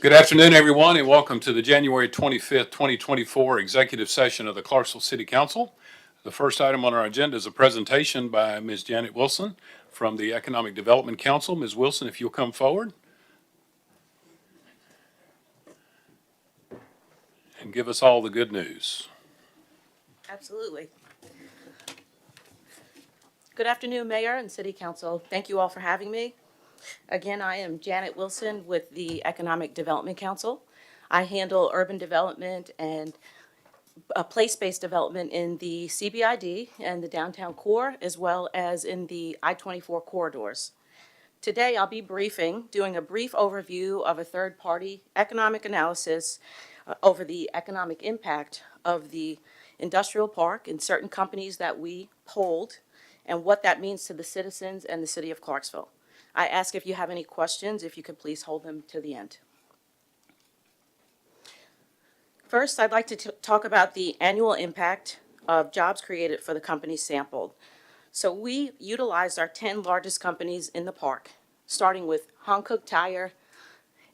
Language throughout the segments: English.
Good afternoon, everyone, and welcome to the January 25th, 2024 executive session of the Clarksville City Council. The first item on our agenda is a presentation by Ms. Janet Wilson from the Economic Development Council. Ms. Wilson, if you'll come forward and give us all the good news. Absolutely. Good afternoon, Mayor and City Council. Thank you all for having me. Again, I am Janet Wilson with the Economic Development Council. I handle urban development and place-based development in the CBID and the downtown core, as well as in the I-24 corridors. Today, I'll be doing a brief overview of a third-party economic analysis over the economic impact of the industrial park and certain companies that we polled and what that means to the citizens and the city of Clarksville. I ask if you have any questions, if you could please hold them to the end. First, I'd like to talk about the annual impact of jobs created for the companies sampled. So we utilized our 10 largest companies in the park, starting with Hankook Tire,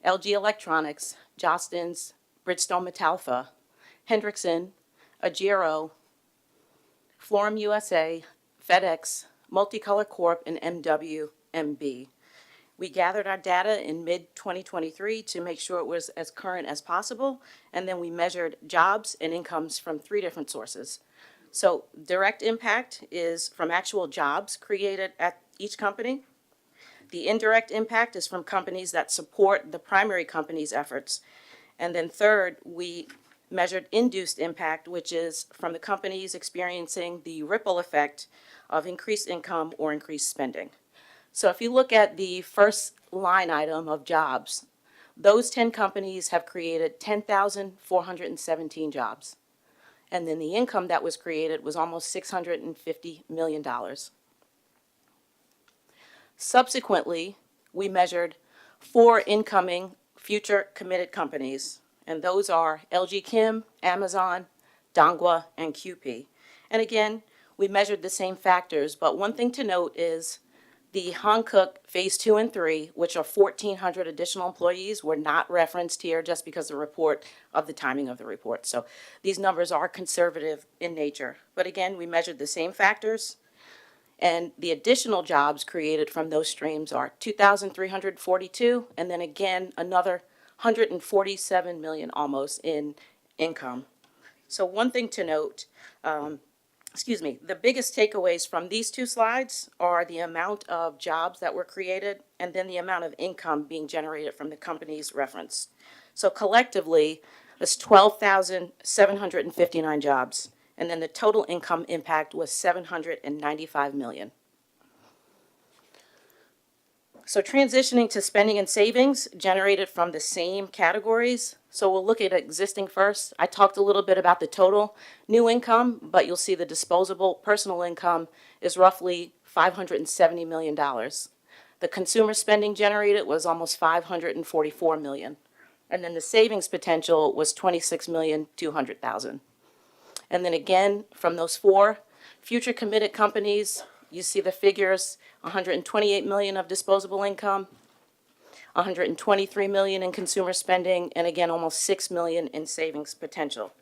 LG Electronics, Jostens, Bridgestone Metalfa, Hendrickson, Agiro, Florum USA, FedEx, Multicolor Corp, and MWMB. We gathered our data in mid-2023 to make sure it was as current as possible, and then we measured jobs and incomes from 3 different sources. So direct impact is from actual jobs created at each company. The indirect impact is from companies that support the primary company's efforts. And then third, we measured induced impact, which is from the companies experiencing the ripple effect of increased income or increased spending. So if you look at the first line item of jobs, those 10 companies have created 10,417 jobs. And then the income that was created was almost $650 million. Subsequently, we measured 4 incoming future committed companies, and those are LG Chem, Amazon, Dongua, and QP. And again, we measured the same factors, but one thing to note is the Hankook Phase 2 and 3, which are 1,400 additional employees, were not referenced here just because of the timing of the report. So these numbers are conservative in nature. But again, we measured the same factors, and the additional jobs created from those streams are 2,342, and then again, another 147 million almost in income. So one thing to note, the biggest takeaways from these 2 slides are the amount of jobs that were created and then the amount of income being generated from the companies referenced. So collectively, it's 12,759 jobs, and then the total income impact was 795 million. So transitioning to spending and savings generated from the same categories. So we'll look at existing first. I talked a little bit about the total new income, but you'll see the disposable personal income is roughly $570 million. The consumer spending generated was almost $544 million. And then the savings potential was $26,200,000. And then again, from those 4 future committed companies, you see the figures, 128 million of disposable income, 123 million in consumer spending, and again, almost 6 million in savings potential.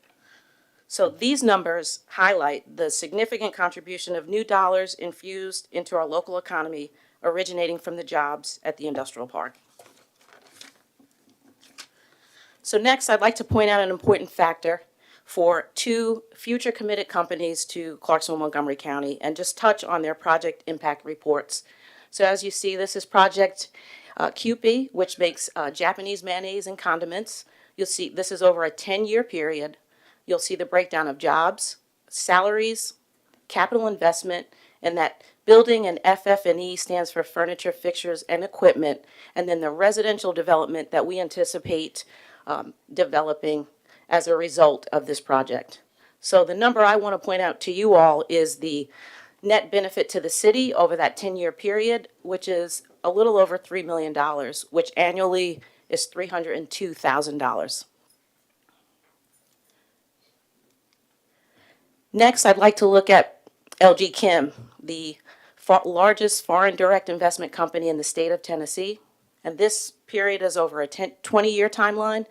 So these numbers highlight the significant contribution of new dollars infused into our local economy originating from the jobs at the industrial park. So next, I'd like to point out an important factor for 2 future committed companies to Clarksville, Montgomery County, and just touch on their project impact reports. So as you see, this is Project QP, which makes Japanese mayonnaise and condiments. You'll see this is over a 10-year period. You'll see the breakdown of jobs, salaries, capital investment, and that building and FF&E stands for furniture, fixtures, and equipment, and then the residential development that we anticipate developing as a result of this project. So the number I want to point out to you all is the net benefit to the city over that 10-year period, which is a little over $3 million, which annually is $302,000. Next, I'd like to look at LG Chem, the largest foreign direct investment company in the state of Tennessee. And this period is over a 20-year timeline.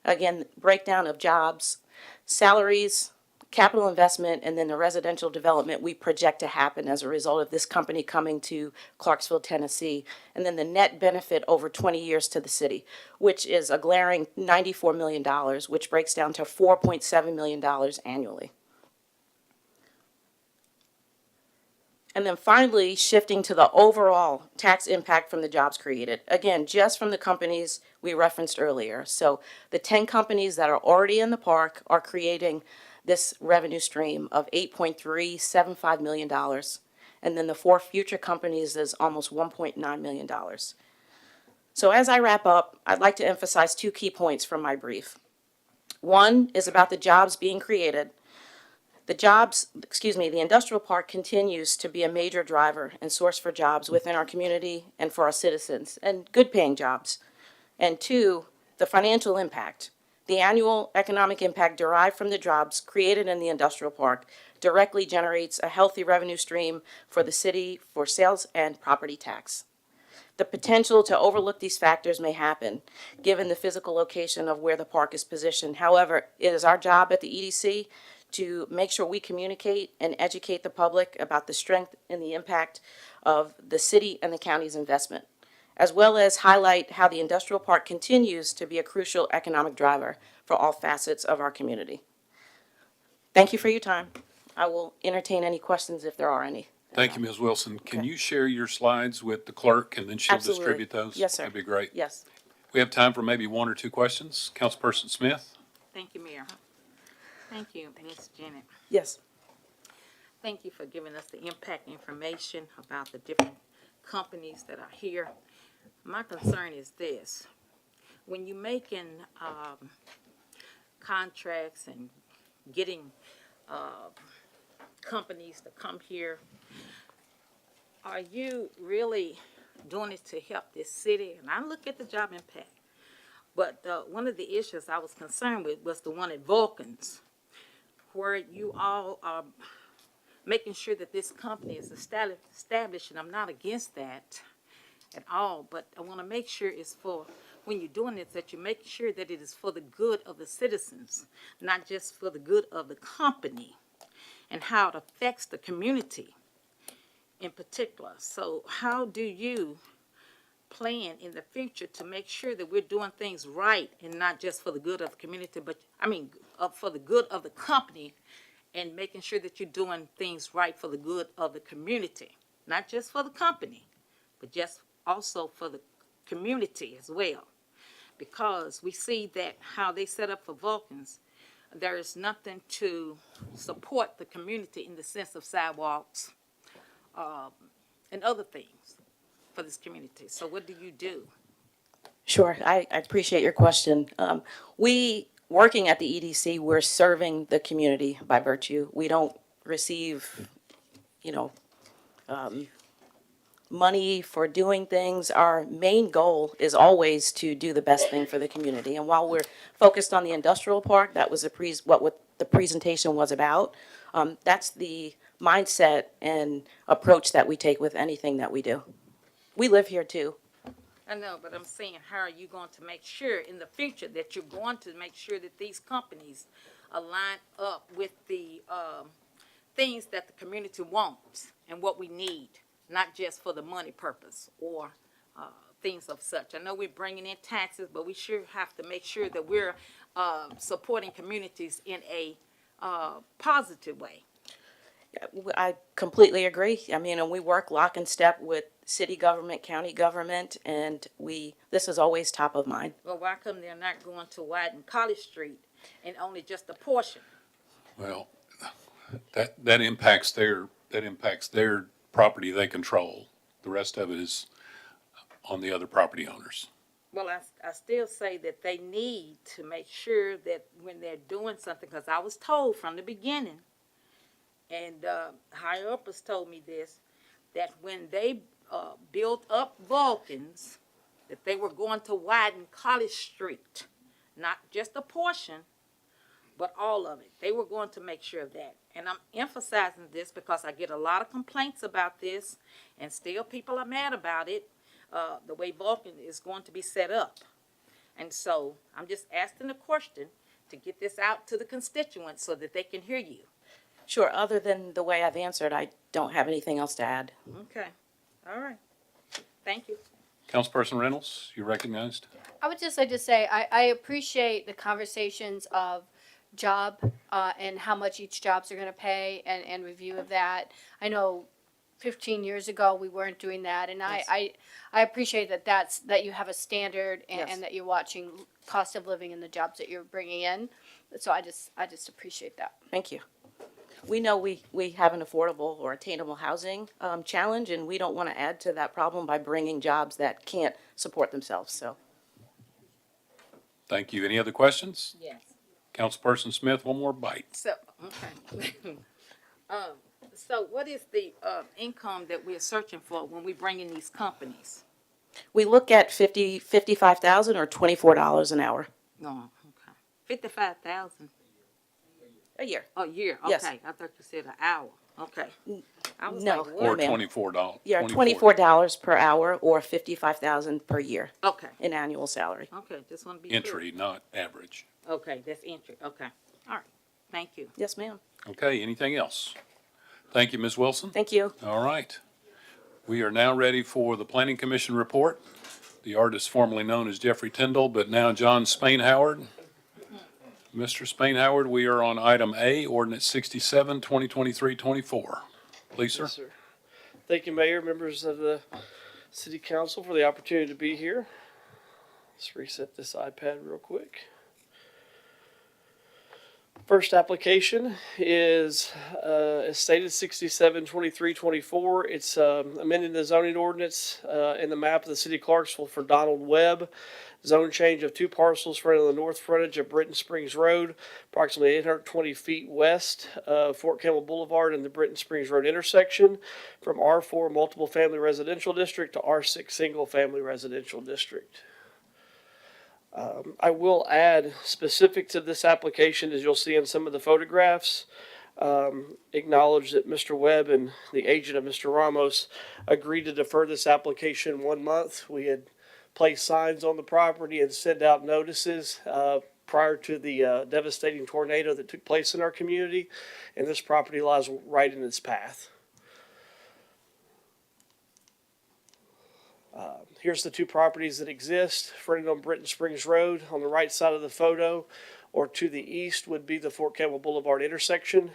Again, breakdown of jobs, salaries, capital investment, and then the residential development we project to happen as a result of this company coming to Clarksville, Tennessee, and then the net benefit over 20 years to the city, which is a glaring $94 million, which breaks down to $4.7 million annually. And then finally, shifting to the overall tax impact from the jobs created. Again, just from the companies we referenced earlier. So the 10 companies that are already in the park are creating this revenue stream of $8.375 million. And then the 4 future companies is almost $1.9 million. So as I wrap up, I'd like to emphasize 2 key points from my brief. One is about the jobs being created. The industrial park continues to be a major driver and source for jobs within our community and for our citizens, and good paying jobs. And 2, the financial impact. The annual economic impact derived from the jobs created in the industrial park directly generates a healthy revenue stream for the city for sales and property tax. The potential to overlook these factors may happen, given the physical location of where the park is positioned. However, it is our job at the EDC to make sure we communicate and educate the public about the strength and the impact of the city and the county's investment, as well as highlight how the industrial park continues to be a crucial economic driver for all facets of our community. Thank you for your time. I will entertain any questions if there are any. Thank you, Ms. Wilson. Can Okay. you share your slides with the clerk and then she'll Absolutely. distribute those? Yes, sir. That'd be great. Yes. We have time for maybe 1 or 2 questions. Councilperson Smith? Thank you, Mayor. Thank you, Ms. Janet. Yes. Thank you for giving us the impact information about the different companies that are here. My concern is this. When you're making contracts and getting companies to come here, are you really doing it to help this city? And I look at the job impact. But one of the issues I was concerned with was the one at Vulcans, where you all are making sure that this company is established, and I'm not against that at all, but I want to make sure it's for, when you're doing this, that you make sure that it is for the good of the citizens, not just for the good of the company, and how it affects the community in particular. So how do you plan in the future to make sure that we're doing things right and not just for the good of the community, but for the good of the company, and making sure that you're doing things right for the good of the community, not just for the company, but just also for the community as well. Because we see that how they set up for Vulcans, there is nothing to support the community in the sense of sidewalks and other things for this community. So what do you do? Sure. I appreciate your question. We, working at the EDC, we're serving the community by virtue. We don't receive, money for doing things. Our main goal is always to do the best thing for the community. And while we're focused on the industrial park, that was what the presentation was about. That's the mindset and approach that we take with anything that we do. We live here too. I know, but I'm saying, how are you going to make sure in the future that you're going to make sure that these companies align up with the things that the community wants and what we need, not just for the money purpose or things of such. I know we're bringing in taxes, but we sure have to make sure that we're supporting communities in a positive way. I completely agree. I mean, and we work lock and step with city government, county government, and this is always top of mind. Well, why come they're not going to widen College Street and only just a portion? Well, that impacts their property they control. The rest of it is on the other property owners. Well, I still say that they need to make sure that when they're doing something, because I was told from the beginning, and higher ups told me this, that when they built up Vulcans, that they were going to widen College Street, not just a portion, but all of it. They were going to make sure of that. And I'm emphasizing this because I get a lot of complaints about this, and still people are mad about it. the way Vulcan is going to be set up. And so I'm just asking a question to get this out to the constituents so that they can hear you. Sure, other than the way I've answered, I don't have anything else to add. Okay, all right. Thank you. Councilperson Reynolds, you're recognized. I would just like to say, I appreciate the conversations of job, and how much each jobs are gonna pay and review of that. I know 15 years ago, we weren't doing that, and Yes. I appreciate that you have a standard and, Yes. and that you're watching cost of living in the jobs that you're bringing in. So I just appreciate that. Thank you. We know we have an affordable or attainable housing challenge, and we don't want to add to that problem by bringing jobs that can't support themselves, so. Thank you. Any other questions? Yes. Councilperson Smith, one more bite. So, okay. So what is the income that we're searching for when we bring in these companies? We look at 55,000 or $24 an hour No, okay. 55,000 a year. a year, okay. Yes. I thought you said an hour, okay. I was No. like, Or what? ma'am. $24. Yeah, $24 per hour or 55,000 per year Okay, in annual salary. okay, just want to be clear. Entry, not average. Okay, that's entry, okay. All right, thank you. Yes, ma'am. Okay, anything else? Thank you, Ms. Wilson. Thank you. All right. We are now ready for the Planning Commission report. The artist formerly known as Jeffrey Tyndall, but now John Spainhoward. Mr. Spainhoward, we are on item A, ordinance 67, 2023-24. Please, sir. Yes, sir. Thank you, Mayor, members of the City Council, for the opportunity to be here. Let's reset this iPad real quick. First application is, as stated, 67-23-24. It's amending the zoning ordinance and the map of the city of Clarksville for Donald Webb. Zone change of two parcels running on the north frontage of Britton Springs Road, approximately 820 feet west of Fort Campbell Boulevard and the Britton Springs Road intersection, from R4 Multiple Family Residential District to R6 Single Family Residential District. I will add, specific to this application, as you'll see in some of the photographs, acknowledge that Mr. Webb and the agent of Mr. Ramos agreed to defer this application 1 month. We had placed signs on the property and sent out notices prior to the devastating tornado that took place in our community, and this property lies right in its path. Here's the two properties that exist, fronted on Britton Springs Road on the right side of the photo, or to the east would be the Fort Campbell Boulevard intersection.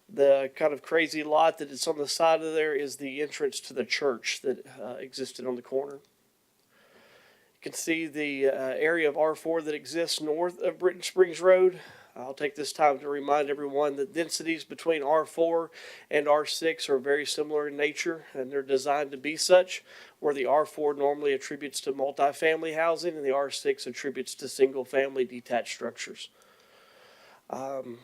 The kind of crazy lot that is on the side of there is the entrance to the church that existed on the corner. You can see the area of R4 that exists north of Britton Springs Road. I'll take this time to remind everyone that densities between R4 and R6 are very similar in nature, and they're designed to be such, where the R4 normally attributes to multifamily housing and the R6 attributes to single-family detached structures. The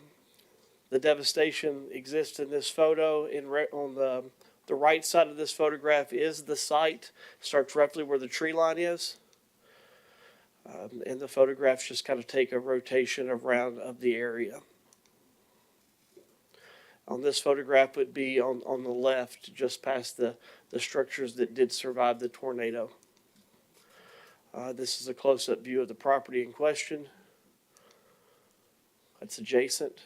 devastation exists in this photo. On the right side of this photograph is the site, starts roughly where the tree line is. And the photographs just kind of take a rotation around of the area. On this photograph would be on the left, just past the structures that did survive the tornado. This is a close-up view of the property in question. That's adjacent.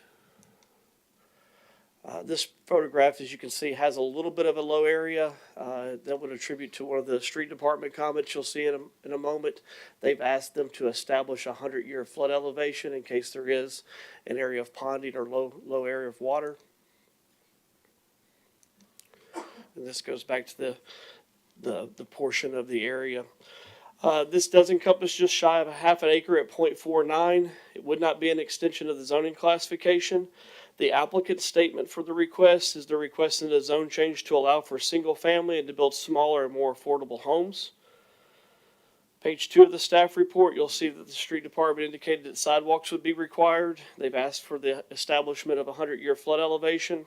This photograph, as you can see, has a little bit of a low area. That would attribute to one of the street department comments you'll see in a moment. They've asked them to establish a 100-year flood elevation in case there is an area of ponding or low area of water. And this goes back to the portion of the area. This does encompass just shy of a half an acre at 0.49. It would not be an extension of the zoning classification. The applicant's statement for the request is they're requesting a zone change to allow for single family and to build smaller and more affordable homes. Page 2 of the staff report, you'll see that the street department indicated that sidewalks would be required. They've asked for the establishment of a 100-year flood elevation.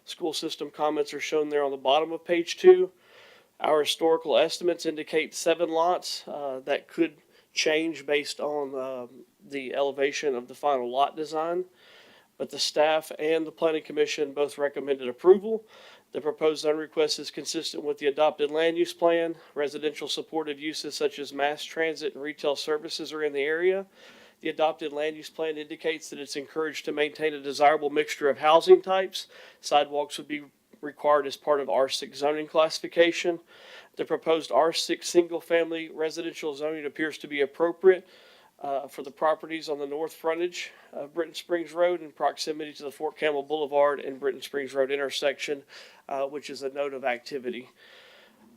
School system comments are shown there on the bottom of page 2. Our historical estimates indicate 7 lots that could change based on the elevation of the final lot design. But the staff and the planning commission both recommended approval. The proposed zone request is consistent with the adopted land use plan. Residential supportive uses such as mass transit and retail services are in the area. The adopted land use plan indicates that it's encouraged to maintain a desirable mixture of housing types. Sidewalks would be required as part of R6 zoning classification. The proposed R6 single-family residential zoning appears to be appropriate for the properties on the north frontage of Britton Springs Road in proximity to the Fort Campbell Boulevard and Britton Springs Road intersection, which is a node of activity.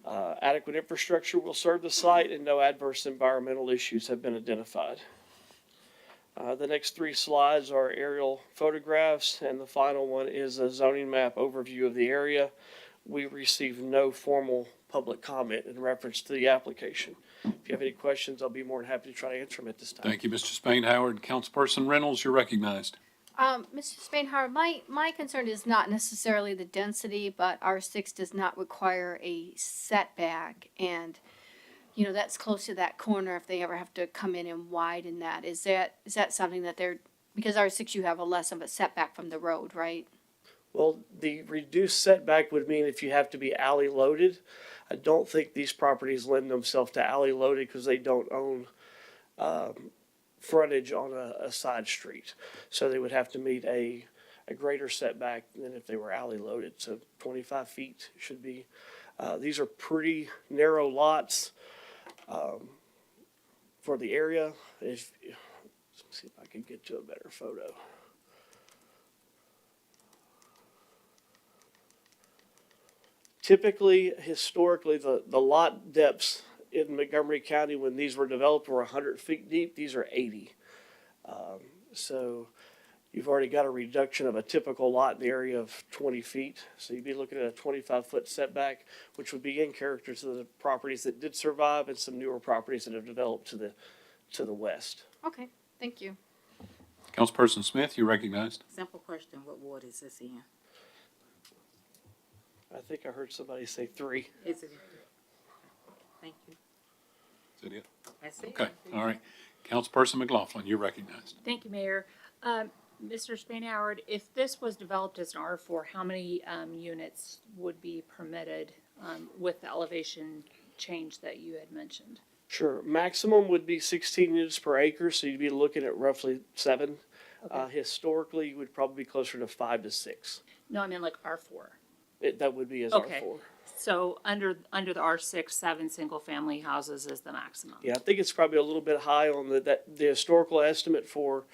Adequate infrastructure will serve the site and no adverse environmental issues have been identified. The next three slides are aerial photographs, and the final one is a zoning map overview of the area. We received no formal public comment in reference to the application. If you have any questions, I'll be more than happy to try to answer them at this time. Thank you, Mr. Spain Howard. Councilperson Reynolds, you're recognized. Mr. Spainhauer, my concern is not necessarily the density, but R6 does not require a setback, and, you know, that's close to that corner if they ever have to come in and widen that. Is that something that because R6 you have a less of a setback from the road, right? Well, the reduced setback would mean if you have to be alley loaded. I don't think these properties lend themselves to alley loaded because they don't own frontage on a side street. So they would have to meet a greater setback than if they were alley loaded. So 25 feet should be. These are pretty narrow lots for the area. Let's see if I can get to a better photo. Typically, historically, the lot depths in Montgomery County when these were developed were 100 feet deep. These are 80. So you've already got a reduction of a typical lot in the area of 20 feet. So you'd be looking at a 25-foot setback, which would be in character to the properties that did survive and some newer properties that have developed to the west. Okay, thank you. Councilperson Smith, you're recognized. Simple question, what ward is this in? I think I heard somebody say 3. Is it? Thank you. Is that it? That's it. Okay, all right. Councilperson McLaughlin, you're recognized. Thank you, Mayor. Mr. Spain-Howard, if this was developed as an R4, how many units would be permitted with the elevation change that you had mentioned? Sure. Maximum would be 16 units per acre, so you'd be looking at roughly 7. Okay. Historically, you would probably be closer to 5 to 6. No, I mean like R4. That would be as Okay. R4. So under the R6, 7 single-family houses is the maximum? Yeah, I think it's probably a little bit high on the historical estimate for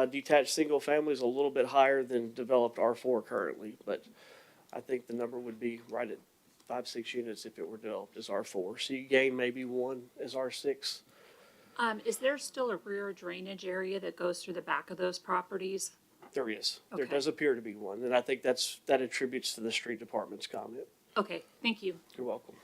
detached single family is a little bit higher than developed R4 currently, but I think the number would be right at 5-6 units if it were developed as R4. So you gain maybe 1 as R6. Is there still a rear drainage area that goes through the back of those properties? There is. There Okay. does appear to be one, and I think that attributes to the street department's comment. Okay, thank you. You're welcome.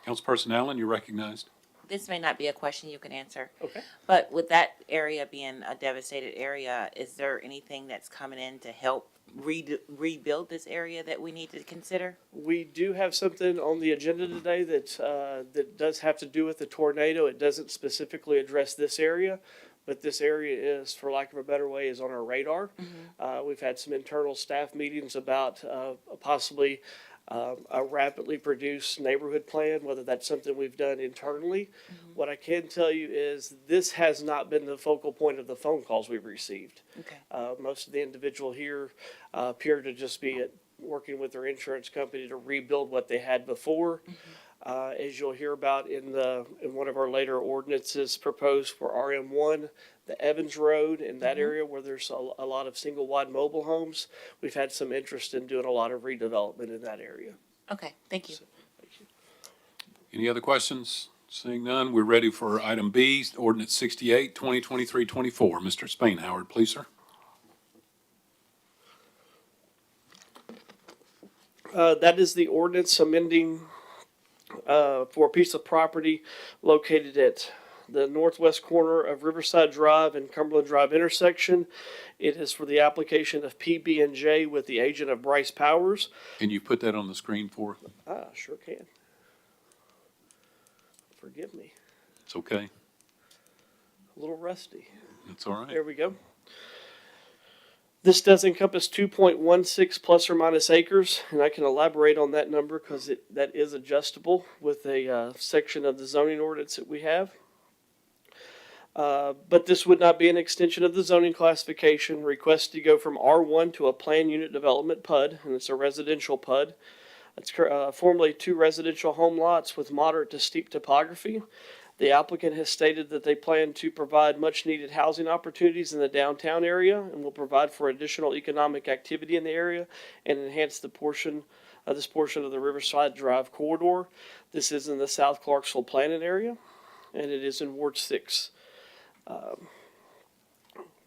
Councilperson Allen, you're recognized. This may not be a question you can answer, Okay. but with that area being a devastated area, is there anything that's coming in to help rebuild this area that we need to consider? We do have something on the agenda today that does have to do with the tornado. It doesn't specifically address this area, but this area is, for lack of a better way, is on our radar. We've had some internal staff meetings about possibly a rapidly produced neighborhood plan, whether that's something we've done internally. What I can tell you is this has not been the focal point of the phone calls we've received. Okay. Most of the individual here appear to just be working with their insurance company to rebuild what they had before. As you'll hear about in one of our later ordinances proposed for RM1, the Evans Road in that area where there's a lot of single wide mobile homes, we've had some interest in doing a lot of redevelopment in that area. Okay, thank you. Any other questions? Seeing none, we're ready for item B, ordinance 68, 2023-24. Mr. Spain Howard, please, sir. That is the ordinance amending for a piece of property located at the northwest corner of Riverside Drive and Cumberland Drive intersection. It is for the application of PB&J with the agent of Bryce Powers. Can you put that on the screen for? Sure can. Forgive me. It's okay. A little rusty. It's all right. There we go. This does encompass 2.16 plus or minus acres, and I can elaborate on that number because that is adjustable with a section of the zoning ordinance that we have. But this would not be an extension of the zoning classification. Request to go from R1 to a planned unit development PUD, and it's a residential PUD. It's formerly 2 residential home lots with moderate to steep topography. The applicant has stated that they plan to provide much needed housing opportunities in the downtown area and will provide for additional economic activity in the area and enhance this portion of the Riverside Drive corridor. This is in the South Clarksville planning area, and it is in Ward 6.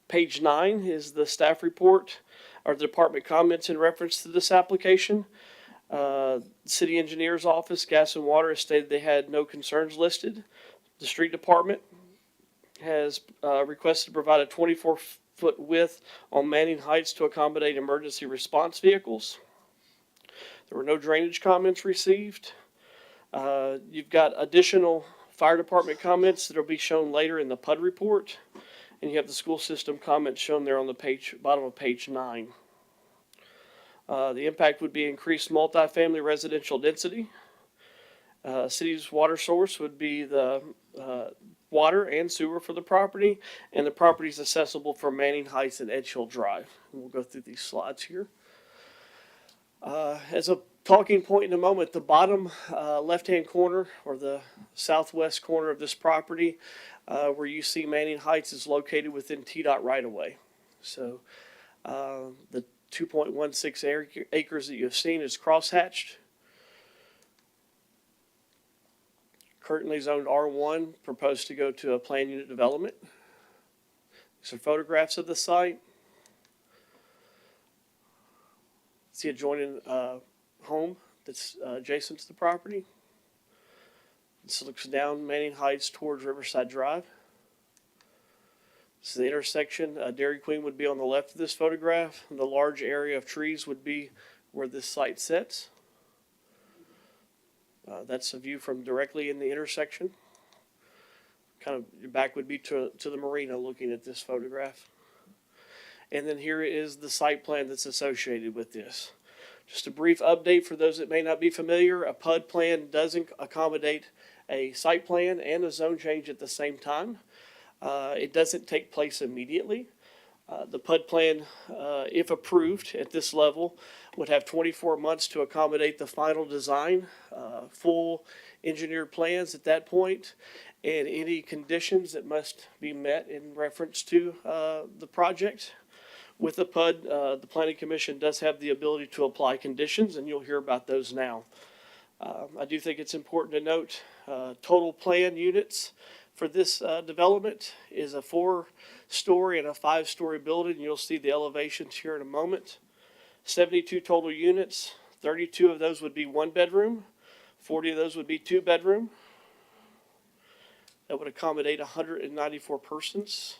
Page 9 is the staff report or the department comments in reference to this application. City engineer's office, gas and water, has stated they had no concerns listed. The street department has requested to provide a 24-foot width on Manning Heights to accommodate emergency response vehicles. There were no drainage comments received. You've got additional fire department comments that will be shown later in the PUD report. And you have the school system comments shown there on the page, bottom of page 9. The impact would be increased multifamily residential density. City's water source would be the water and sewer for the property, and the property is accessible from Manning Heights and Edge Hill Drive. And we'll go through these slides here. As a talking point in a moment, the bottom left-hand corner or the southwest corner of this property, where you see Manning Heights, is located within TDOT right-of-way. So the 2.16 acres that you've seen is crosshatched. Currently zoned R1, proposed to go to a planned unit development. These are photographs of the site. See adjoining home that's adjacent to the property. This looks down Manning Heights towards Riverside Drive. This is the intersection. Dairy Queen would be on the left of this photograph, and the large area of trees would be where this site sits. That's a view from directly in the intersection. Kind of your back would be to the marina looking at this photograph. And then here is the site plan that's associated with this. Just a brief update for those that may not be familiar. A PUD plan does accommodate a site plan and a zone change at the same time. It doesn't take place immediately. The PUD plan, if approved at this level, would have 24 months to accommodate the final design, full engineered plans at that point, and any conditions that must be met in reference to the project. With the PUD, the Planning Commission does have the ability to apply conditions, and you'll hear about those now. I do think it's important to note total plan units for this development is a 4-story and a 5-story building. You'll see the elevations here in a moment. 72 total units. 32 of those would be 1-bedroom. 40 of those would be 2-bedroom. That would accommodate 194 persons.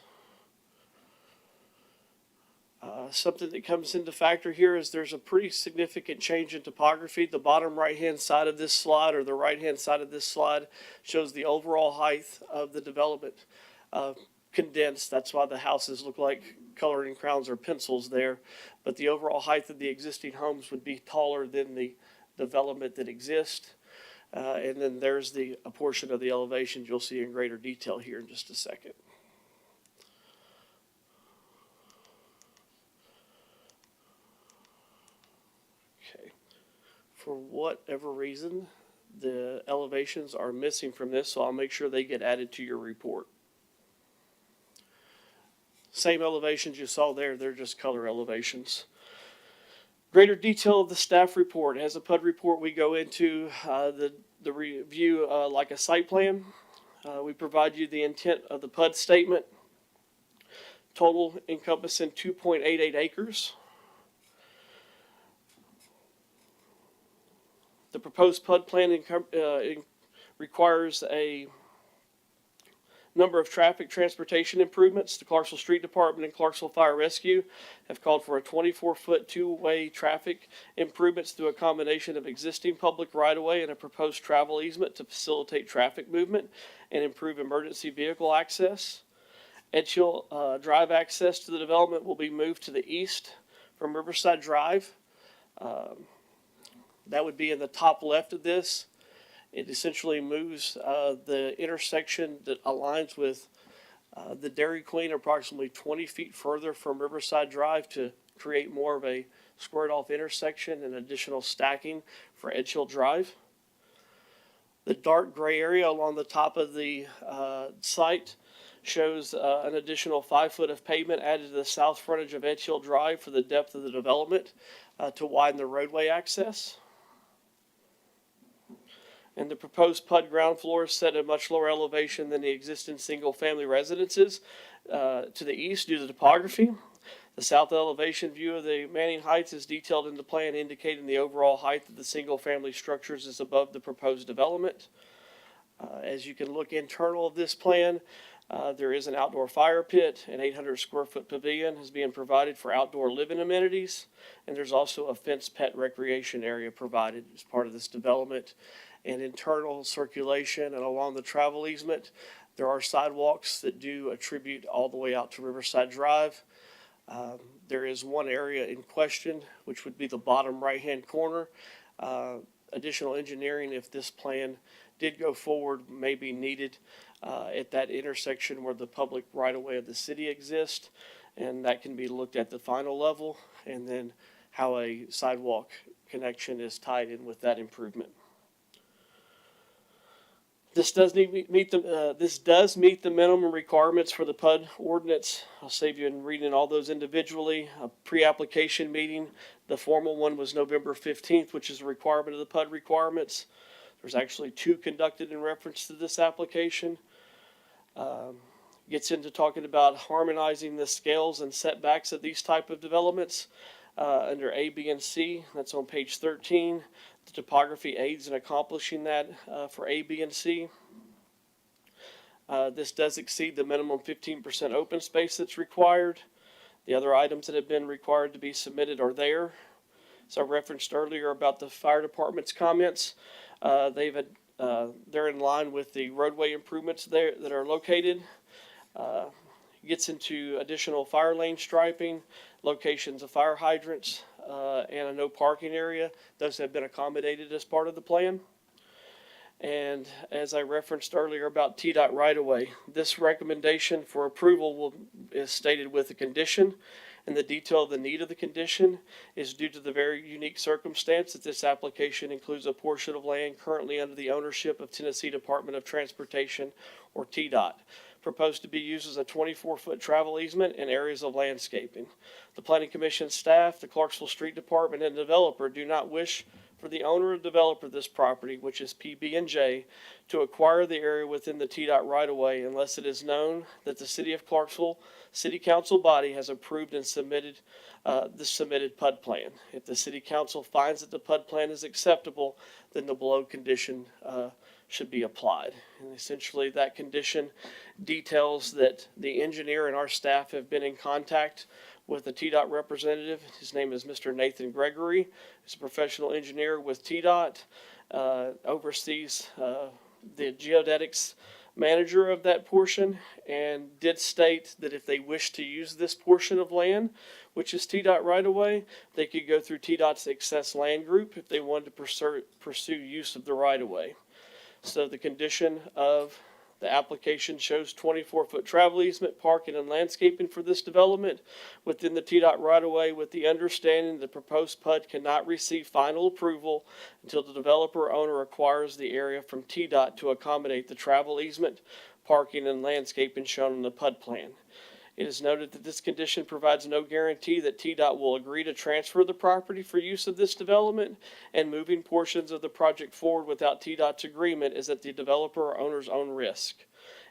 Something that comes into factor here is there's a pretty significant change in topography. The bottom right-hand side of this slide, or the right-hand side of this slide, shows the overall height of the development condensed. That's why the houses look like coloring crowns or pencils there. But the overall height of the existing homes would be taller than the development that exists. And then there's a portion of the elevations you'll see in greater detail here in just a second. For whatever reason, the elevations are missing from this, so I'll make sure they get added to your report. Same elevations you saw there, they're just color elevations. Greater detail of the staff report. As a PUD report, we go into the review like a site plan. We provide you the intent of the PUD statement. Total encompassing 2.88 acres. The proposed PUD plan requires a number of traffic transportation improvements. The Clarksville Street Department and Clarksville Fire Rescue have called for a 24-foot two-way traffic improvements through a combination of existing public right-of-way and a proposed travel easement to facilitate traffic movement and improve emergency vehicle access. Edgehill Drive access to the development will be moved to the east from Riverside Drive. That would be in the top left of this. It essentially moves the intersection that aligns with the Dairy Queen approximately 20 feet further from Riverside Drive to create more of a squared off intersection and additional stacking for Edgehill Drive. The dark gray area along the top of the site shows an additional 5 foot of pavement added to the south frontage of Edgehill Drive for the depth of the development to widen the roadway access. And the proposed PUD ground floor is set at a much lower elevation than the existing single-family residences to the east due to the topography. The south elevation view of the Manning Heights is detailed in the plan, indicating the overall height of the single-family structures is above the proposed development. As you can look internal of this plan, there is an outdoor fire pit, an 800 square foot pavilion is being provided for outdoor living amenities, and there's also a fenced pet recreation area provided as part of this development. And internal circulation and along the travel easement, there are sidewalks that do attribute all the way out to Riverside Drive. There is one area in question, which would be the bottom right-hand corner. Additional engineering, if this plan did go forward, may be needed at that intersection where the public right-of-way of the city exists, and that can be looked at the final level, and then how a sidewalk connection is tied in with that improvement. This does meet the minimum requirements for the PUD ordinance. I'll save you in reading all those individually. A pre-application meeting, the formal one was November 15th, which is a requirement of the PUD requirements. There's actually 2 conducted in reference to this application. Gets into talking about harmonizing the scales and setbacks of these type of developments under A, B, and C. That's on page 13. The topography aids in accomplishing that for A, B, and C. This does exceed the minimum 15% open space that's required. The other items that have been required to be submitted are there. So I referenced earlier about the fire department's comments. They're in line with the roadway improvements there that are located. Gets into additional fire lane striping, locations of fire hydrants, and a no parking area. Those have been accommodated as part of the plan. And as I referenced earlier about TDOT right-of-way, this recommendation for approval is stated with a condition, and the detail of the need of the condition is due to the very unique circumstance that this application includes a portion of land currently under the ownership of Tennessee Department of Transportation, or TDOT, proposed to be used as a 24-foot travel easement in areas of landscaping. The Planning Commission staff, the Clarksville Street Department, and developer do not wish for the owner or developer of this property, which is PB&J, to acquire the area within the TDOT right-of-way unless it is known that the City of Clarksville City Council body has approved and submitted the submitted PUD plan. If the City Council finds that the PUD plan is acceptable, then the below condition should be applied. And essentially that condition details that the engineer and our staff have been in contact with the TDOT representative. His name is Mr. Nathan Gregory. He's a professional engineer with TDOT, oversees the geodetics manager of that portion, and did state that if they wish to use this portion of land, which is TDOT right-of-way, they could go through TDOT's excess land group if they wanted to pursue use of the right-of-way. So the condition of the application shows 24-foot travel easement, parking, and landscaping for this development within the TDOT right-of-way, with the understanding the proposed PUD cannot receive final approval until the developer or owner acquires the area from TDOT to accommodate the travel easement, parking, and landscaping shown in the PUD plan. It is noted that this condition provides no guarantee that TDOT will agree to transfer the property for use of this development, and moving portions of the project forward without TDOT's agreement is at the developer or owner's own risk.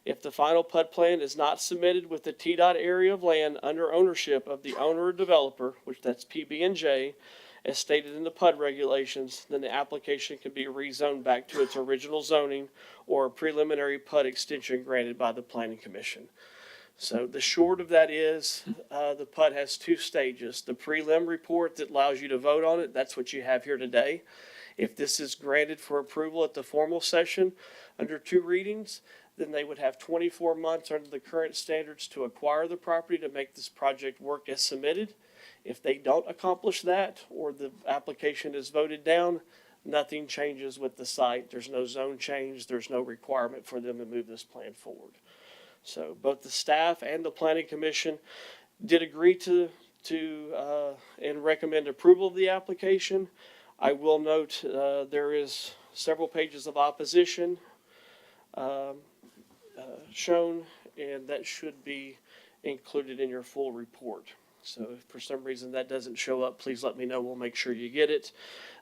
If the final PUD plan is not submitted with the TDOT area of land under ownership of the owner or developer, which that's PB&J, as stated in the PUD regulations, then the application can be rezoned back to its original zoning or a preliminary PUD extension granted by the Planning Commission. So the short of that is the PUD has 2 stages. The prelim report that allows you to vote on it, that's what you have here today. If this is granted for approval at the formal session under 2 readings, then they would have 24 months under the current standards to acquire the property to make this project work as submitted. If they don't accomplish that, or the application is voted down, nothing changes with the site. There's no zone change. There's no requirement for them to move this plan forward. So both the staff and the planning commission did agree to and recommend approval of the application. I will note, there is several pages of opposition, shown, and that should be included in your full report. So if for some reason that doesn't show up, please let me know. We'll make sure you get it.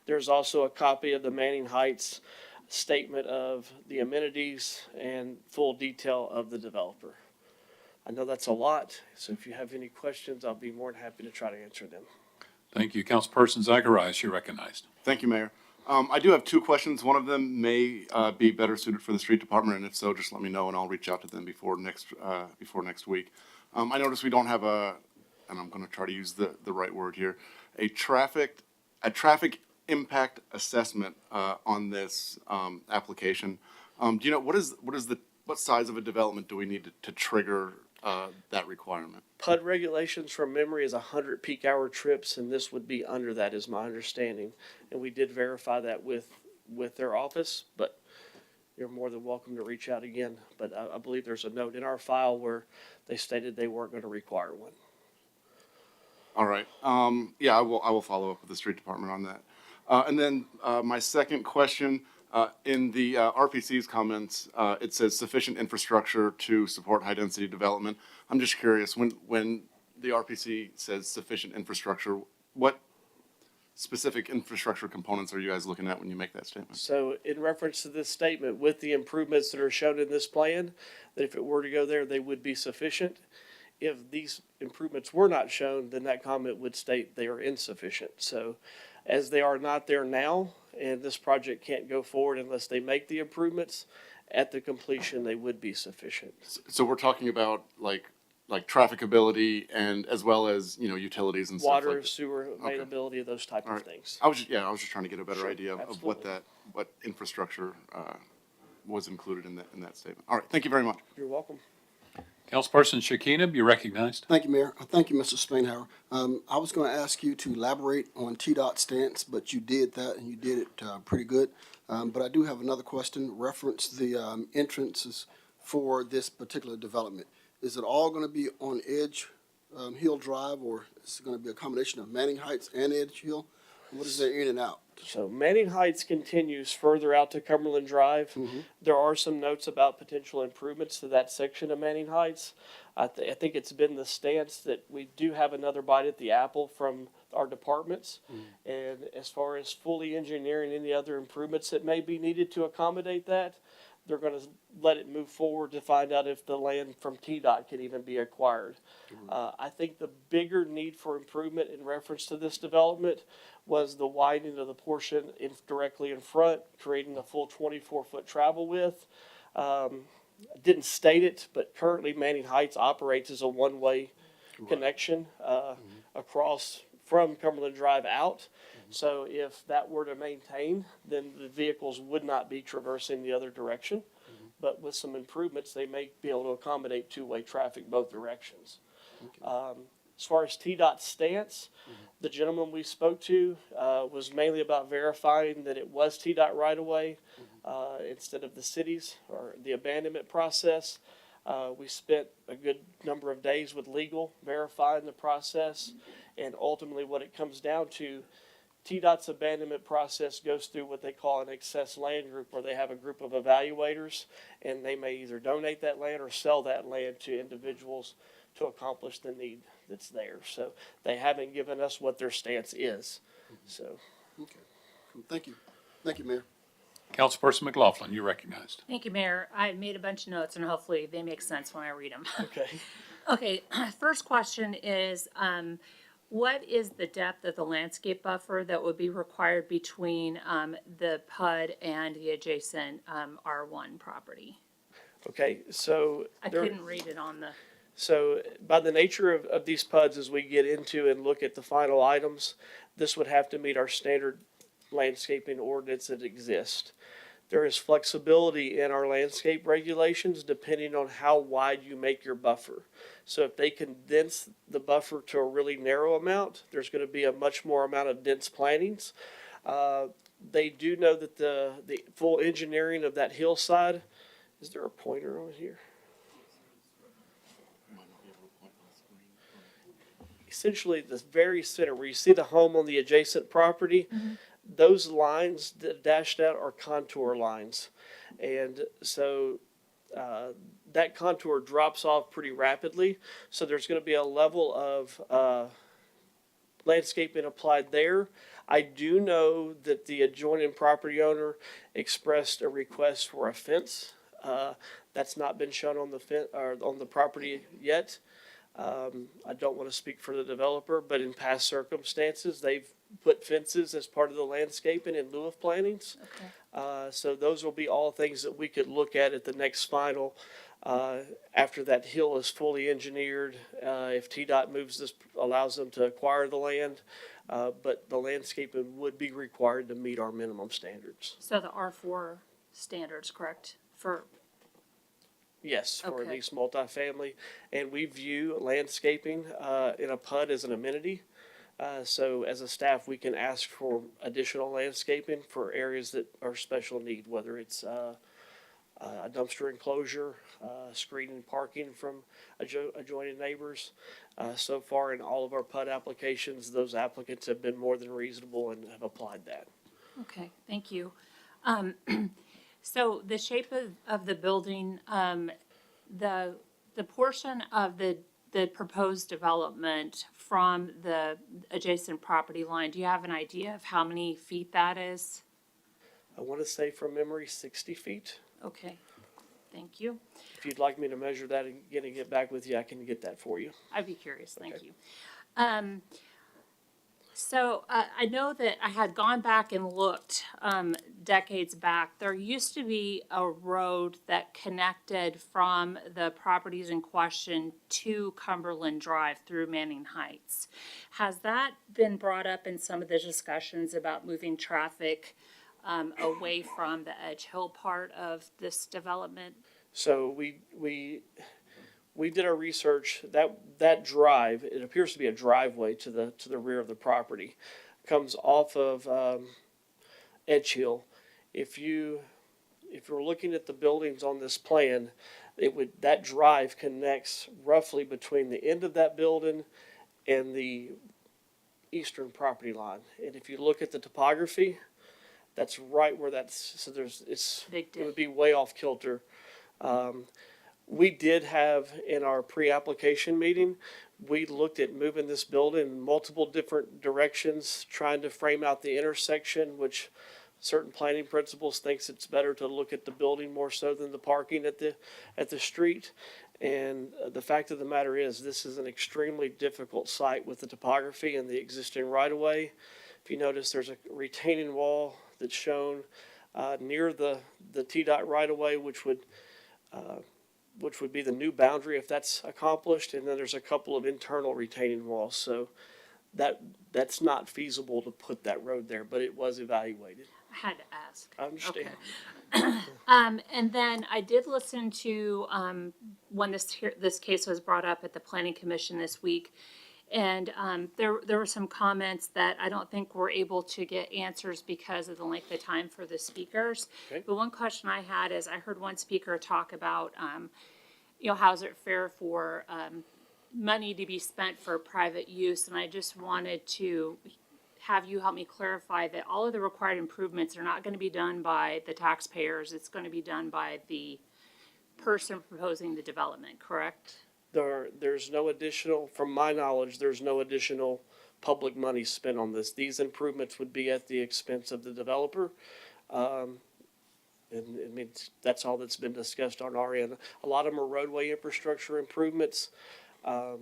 There's also a copy of the Manning Heights statement of the amenities and full detail of the developer. I know that's a lot, so if you have any questions, I'll be more than happy to try to answer them. Thank you. Councilperson Zacharias, you're recognized. Thank you, Mayor. I do have two questions. One of them may be better suited for the street department, and if so, just let me know and I'll reach out to them before next week. I noticed we don't have and I'm going to try to use the right word here, a traffic impact assessment on this application. Do you know what size of a development do we need to trigger that requirement? PUD regulations from memory is 100 peak hour trips, and this would be under that, is my understanding. And we did verify that with their office, but you're more than welcome to reach out again. But I believe there's a note in our file where they stated they weren't going to require one. All right. Yeah, I will follow up with the street department on that. And then my second question, in the RPC's comments, it says sufficient infrastructure to support high-density development. I'm just curious, when the RPC says sufficient infrastructure, what specific infrastructure components are you guys looking at when you make that statement? So in reference to this statement, with the improvements that are shown in this plan, that if it were to go there, they would be sufficient. If these improvements were not shown, then that comment would state they are insufficient. So as they are not there now, and this project can't go forward unless they make the improvements, at the completion, they would be sufficient. So we're talking about like trafficability and as well as, utilities and stuff like Water, that. sewer availability, those type All of right. things. I was just trying to get a better Sure, idea of what absolutely. what infrastructure was included in that statement. All right, thank you very much. You're welcome. Councilperson Shekinah, you're recognized. Thank you, Mayor. Thank you, Mr. Spainhour. I was going to ask you to elaborate on TDOT stance, but you did that, and you did it pretty good. But I do have another question. Reference the entrances for this particular development. Is it all going to be on Edge Hill Drive, or is it going to be a combination of Manning Heights and Edge Hill? What is there in and out? So Manning Heights continues further out to Cumberland Drive. There are some notes about potential improvements to that section of Manning Heights. I think it's been the stance that we do have another bite at the apple from our departments. And as far as fully engineering any other improvements that may be needed to accommodate that, they're going to let it move forward to find out if the land from TDOT can even be acquired. I think the bigger need for improvement in reference to this development was the widening of the portion directly in front, creating a full 24-foot travel width. Didn't state it, but currently Manning Heights operates as a one-way connection across from Cumberland Drive out. So if that were to maintain, then the vehicles would not be traversing the other direction. But with some improvements, they may be able to accommodate two-way traffic both directions. As far as TDOT's stance, the gentleman we spoke to was mainly about verifying that it was TDOT right-of-way instead of the city's or the abandonment process. We spent a good number of days with legal verifying the process, and ultimately what it comes down to, TDOT's abandonment process goes through what they call an excess land group, where they have a group of evaluators, and they may either donate that land or sell that land to individuals to accomplish the need that's there. So they haven't given us what their stance is. So Okay. Thank you. Thank you, Mayor. Councilperson McLaughlin, you're recognized. Thank you, Mayor. I made a bunch of notes and hopefully they make sense when I read them. okay. Okay, first question is, what is the depth of the landscape buffer that would be required between the PUD and the adjacent R1 property? Okay, so I couldn't read it on the. So by the nature of these PUDs, as we get into and look at the final items, this would have to meet our standard landscaping ordinance that exist. There is flexibility in our landscape regulations depending on how wide you make your buffer. So if they condense the buffer to a really narrow amount, there's going to be a much more amount of dense plantings. They do know that the full engineering of that hillside, is there a pointer on here? Essentially, the very center where you see the home on the adjacent property, those lines that dashed out are contour lines. And so that contour drops off pretty rapidly. So there's going to be a level of landscaping applied there. I do know that the adjoining property owner expressed a request for a fence. That's not been shown on the or on the property yet. I don't want to speak for the developer, but in past circumstances, they've put fences as part of the landscaping in lieu of plantings. Okay. So those will be all things that we could look at the next final, after that hill is fully engineered, if TDOT moves this, allows them to acquire the land, but the landscaping would be required to meet our minimum standards. So the R4 standards, correct, for, Yes, for Okay. these multifamily, and we view landscaping in a PUD as an amenity. So as a staff, we can ask for additional landscaping for areas that are special need, whether it's a dumpster enclosure, screening parking from adjoining neighbors. So far in all of our PUD applications, those applicants have been more than reasonable and have applied that. okay, thank you. So the shape of the building, the portion of the proposed development from the adjacent property line, do you have an idea of how many feet that is? I want to say from memory, 60 feet. Okay, thank you. If you'd like me to measure that and get back with you, I can get that for you. I'd be curious, thank Okay. you. So I know that I had gone back and looked decades back. There used to be a road that connected from the properties in question to Cumberland Drive through Manning Heights. Has that been brought up in some of the discussions about moving traffic away from the Edge Hill part of this development? So we did our research. That drive, it appears to be a driveway to the rear of the property, comes off of Edge Hill. If you're looking at the buildings on this plan, that drive connects roughly between the end of that building and the eastern property line. And if you look at the topography, that's right where Big it would dip. be way off kilter. We did have in our pre-application meeting, we looked at moving this building in multiple different directions, trying to frame out the intersection, which certain planning principles thinks it's better to look at the building more so than the parking at the street. And the fact of the matter is, this is an extremely difficult site with the topography and the existing right-of-way. If you notice, there's a retaining wall that's shown near the TDOT right-of-way, which would be the new boundary if that's accomplished, and then there's a couple of internal retaining walls. So that's not feasible to put that road there, but it was evaluated. I had to ask. I understand. And then I did listen to, when this case was brought up at the planning commission this week. And, there were some comments that I don't think we're able to get answers because of the length of time for the speakers. Okay. But one question I had is, I heard one speaker talk about, how is it fair for, money to be spent for private use? And I just wanted to have you help me clarify that all of the required improvements are not gonna be done by the taxpayers. It's gonna be done by the person proposing the development, correct? There's no additional, from my knowledge, there's no additional public money spent on this. These improvements would be at the expense of the developer. And I mean, that's all that's been discussed on our end. A lot of them are roadway infrastructure improvements. I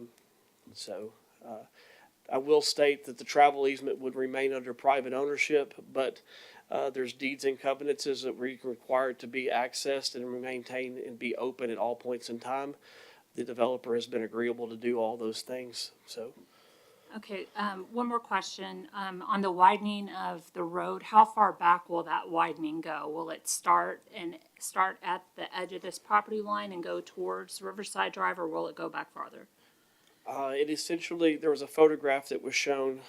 will state that the travel easement would remain under private ownership, but there's deeds and covenants that we require it to be accessed and maintained and be open at all points in time. The developer has been agreeable to do all those things, so. Okay, one more question. On the widening of the road, how far back will that widening go? Will it start at the edge of this property line and go towards Riverside Drive, or will it go back farther? It essentially, there was a photograph that was shown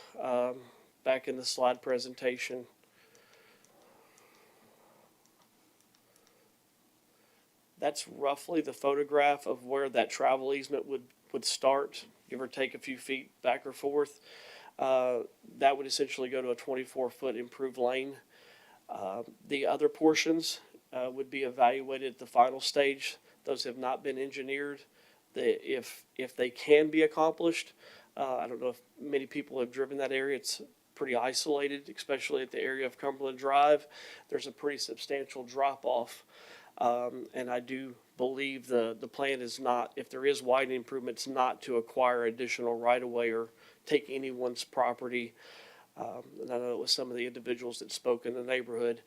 back in the slide presentation. That's roughly the photograph of where that travel easement would start, give or take a few feet back or forth. That would essentially go to a 24-foot improved lane. The other portions would be evaluated at the final stage. Those have not been engineered. If they can be accomplished, I don't know if many people have driven that area. It's pretty isolated, especially at the area of Cumberland Drive. There's a pretty substantial drop off. And I do believe the plan is not, if there is widening improvements, not to acquire additional right-of-way or take anyone's property. And I know it was some of the individuals that spoke in the neighborhood.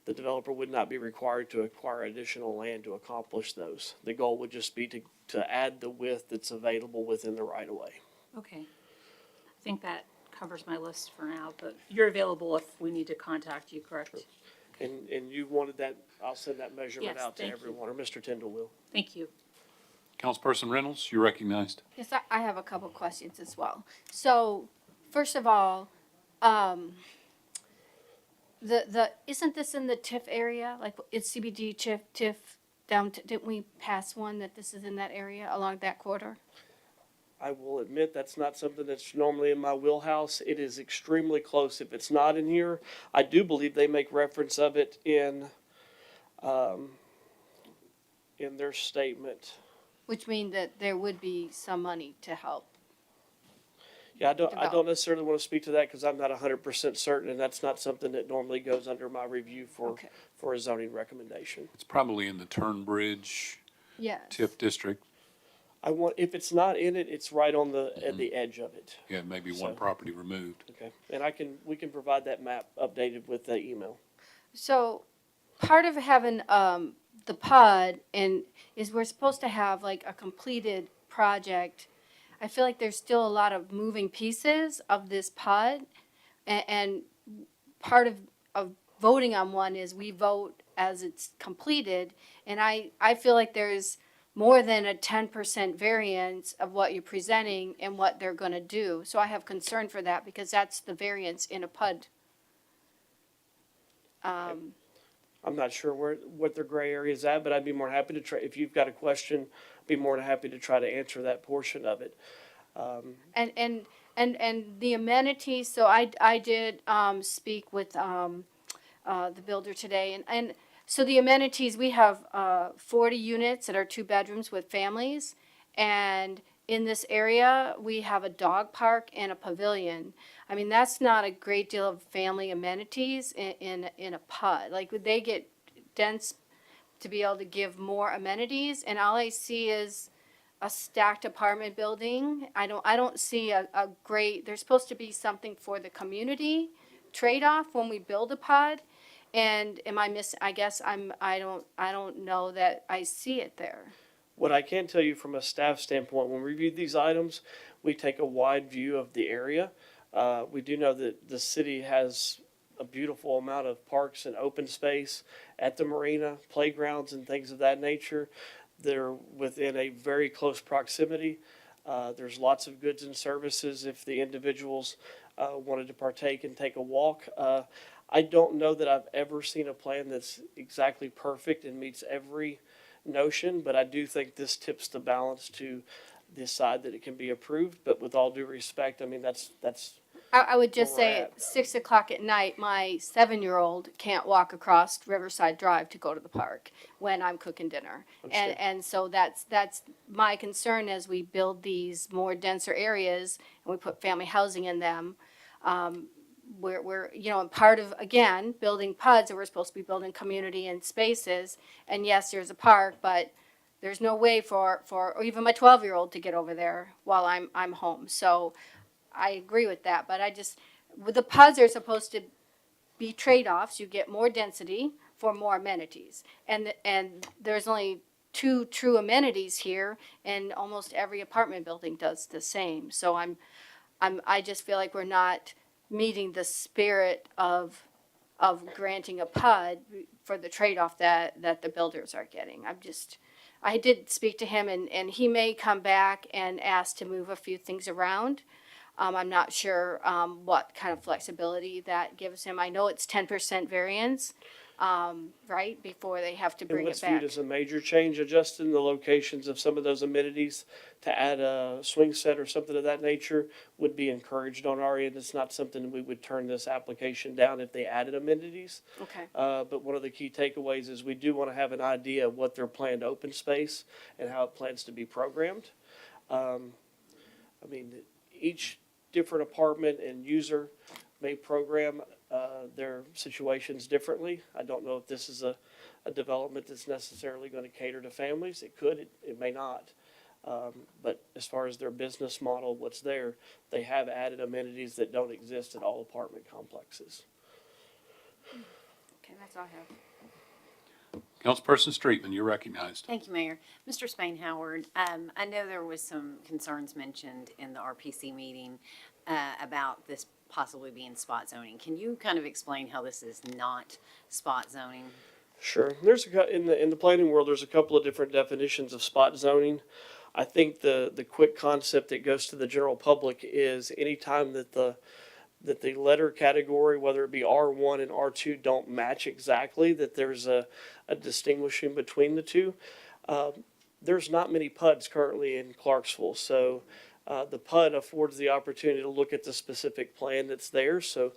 The developer would not be required to acquire additional land to accomplish those. The goal would just be to add the width that's available within the right-of-way. Okay. I think that covers my list for now, but you're available if we need to contact you, correct? And you wanted that, I'll send that measurement Yes, out to thank you. everyone, or Mr. Tyndall will. Thank you. Councilperson Reynolds, you're recognized. Yes, I have a couple questions as well. So, first of all, isn't this in the TIF area? Like, it's CBD, TIF, down, didn't we pass one that this is in that area along that corridor? I will admit that's not something that's normally in my wheelhouse. It is extremely close. If it's not in here, I do believe they make reference of it in their statement. Which means that there would be some money to help. Yeah, I don't Develop. necessarily want to speak to that because I'm not 100% certain, and that's not something that normally goes under my review Okay. for a zoning recommendation. It's probably in the Turnbridge Yes. TIF district. If it's not in it, it's right on at the edge of it. Yeah, maybe one So- property removed. Okay, and we can provide that map updated with the email. So, part of having the PUD is we're supposed to have like a completed project. I feel like there's still a lot of moving pieces of this PUD, and part of voting on one is we vote as it's completed, and I feel like there's more than a 10% variance of what you're presenting and what they're gonna do. So I have concern for that because that's the variance in a PUD. I'm not sure what their gray area is at, but I'd be more than happy to try, if you've got a question, I'd be more than happy to try to answer that portion of it. And the amenities, so I did speak with the builder today, and so the amenities, we have 40 units that are 2 bedrooms with families, and in this area, we have a dog park and a pavilion. I mean, that's not a great deal of family amenities in a PUD. Like, would they get dense to be able to give more amenities? And all I see is a stacked apartment building. I don't see a great, there's supposed to be something for the community trade-off when we build a PUD. And am I missing, I guess I don't know that I see it there. What I can tell you from a staff standpoint, when we review these items, we take a wide view of the area. We do know that the city has a beautiful amount of parks and open space at the marina, playgrounds and things of that nature. They're within a very close proximity. There's lots of goods and services if the individuals wanted to partake and take a walk. I don't know that I've ever seen a plan that's exactly perfect and meets every notion, but I do think this tips the balance to decide that it can be approved. But with all due respect, I mean, that's I would just Where we're say at. at 6 o'clock at night, my 7-year-old can't walk across Riverside Drive to go to the park when I'm cooking dinner. Understood. And so that's my concern as we build these more denser areas and we put family housing in them. We're and part of, again, building PUDs, that we're supposed to be building community and spaces. And yes, there's a park, but there's no way for or even my 12-year-old to get over there while I'm home. So I agree with that, but with the PUDs are supposed to be trade-offs. You get more density for more amenities. And there's only 2 true amenities here, and almost every apartment building does the same. So I just feel like we're not meeting the spirit of granting a PUD for the trade-off that the builders are getting. I did speak to him, and he may come back and ask to move a few things around. I'm not sure, what kind of flexibility that gives him. I know it's 10% variance, right, before they have to And bring what's it back. viewed as a major change, adjusting the locations of some of those amenities to add a swing set or something of that nature would be encouraged on our end. It's not something we would turn this application down if they added amenities. Okay. But one of the key takeaways is we do want to have an idea of what their planned open space and how it plans to be programmed. I mean, each different apartment and user may program their situations differently. I don't know if this is a development that's necessarily going to cater to families. It could, it may not. But as far as their business model, what's there, they have added amenities that don't exist at all apartment complexes. Okay, that's all I have. Councilperson Streetman, you're recognized. Thank you, Mayor. Mr. Spain Howard, I know there was some concerns mentioned in the RPC meeting about this possibly being spot zoning. Can you kind of explain how this is not spot zoning? Sure. In the planning world, there's a couple of different definitions of spot zoning. I think the quick concept that goes to the general public is anytime that the letter category, whether it be R1 and R2, don't match exactly, that there's a distinguishing between the two. There's not many PUDs currently in Clarksville, so the PUD affords the opportunity to look at the specific plan that's there. So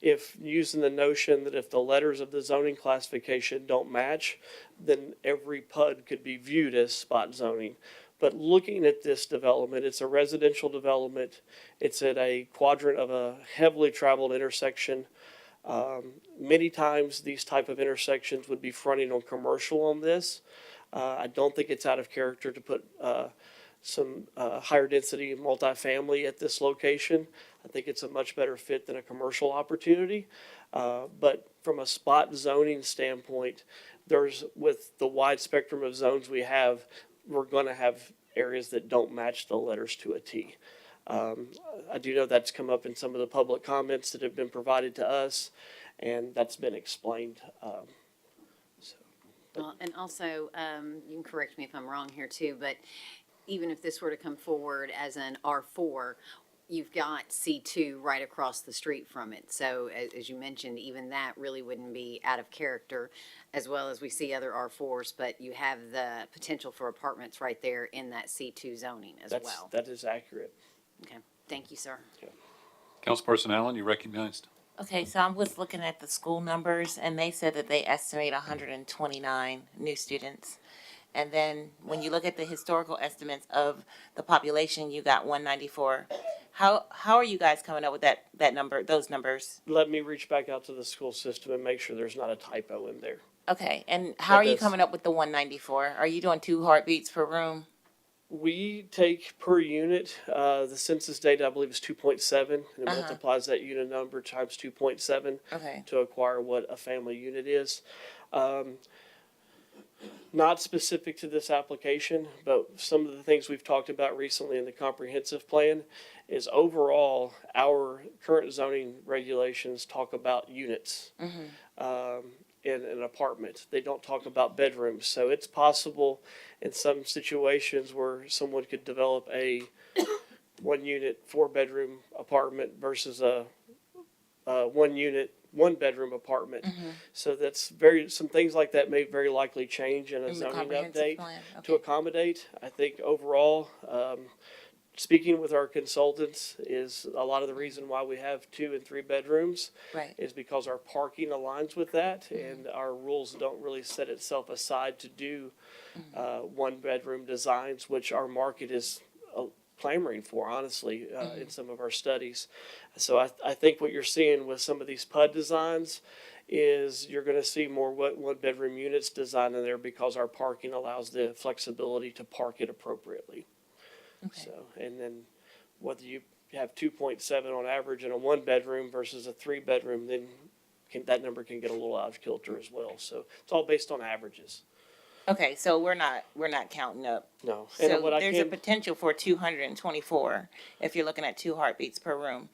if using the notion that if the letters of the zoning classification don't match, then every PUD could be viewed as spot zoning. But looking at this development, it's a residential development. It's at a quadrant of a heavily traveled intersection. Many times these type of intersections would be fronting on commercial on this. I don't think it's out of character to put some higher density multifamily at this location. I think it's a much better fit than a commercial opportunity. But from a spot zoning standpoint, with the wide spectrum of zones we have, we're going to have areas that don't match the letters to a T. I do know that's come up in some of the public comments that have been provided to us, and that's been explained. Well, and also, you can correct me if I'm wrong here too, but even if this were to come forward as an R4, you've got C2 right across the street from it. So as you mentioned, even that really wouldn't be out of character, as well as we see other R4s, but you have the potential for apartments right there in that C2 zoning as well. That is accurate. Okay, thank you, sir. Councilperson Allen, you're recognized. Okay, so I was looking at the school numbers, and they said that they estimate 129 new students. And then when you look at the historical estimates of the population, you got 194. How are you guys coming up with that number, those numbers? Let me reach back out to the school system and make sure there's not a typo in there. Okay, and how are you That is- coming up with the 194? Are you doing 2 heartbeats per room? We take per unit, the census data, I believe, is 2.7, and it multiplies that unit number times 2.7 Okay. to acquire what a family unit is. Not specific to this application, but some of the things we've talked about recently in the comprehensive plan is overall, our current zoning regulations talk about units. In an apartment. They don't talk about bedrooms. So it's possible in some situations where someone could develop a 1-unit, 4-bedroom apartment versus a 1-unit, 1-bedroom apartment. So that's some things like that may very likely change in a In the zoning comprehensive update plan, to okay. accommodate. I think overall, speaking with our consultants is a lot of the reason why we have 2 and 3 bedrooms Right. is because our parking aligns with that, and our rules don't really set itself aside to do 1-bedroom designs, which our market is clamoring for, honestly, in some of our studies. So I think what you're seeing with some of these PUD designs is you're going to see more 1-bedroom units designed in there because our parking allows the flexibility to park it appropriately. Okay. So, and then whether you have 2.7 on average in a 1-bedroom versus a 3-bedroom, then that number can get a little out of kilter as well. So it's all based on averages. Okay, so we're not counting up. No. And So what I there's a can, potential for 224 if you're looking at 2 heartbeats per room.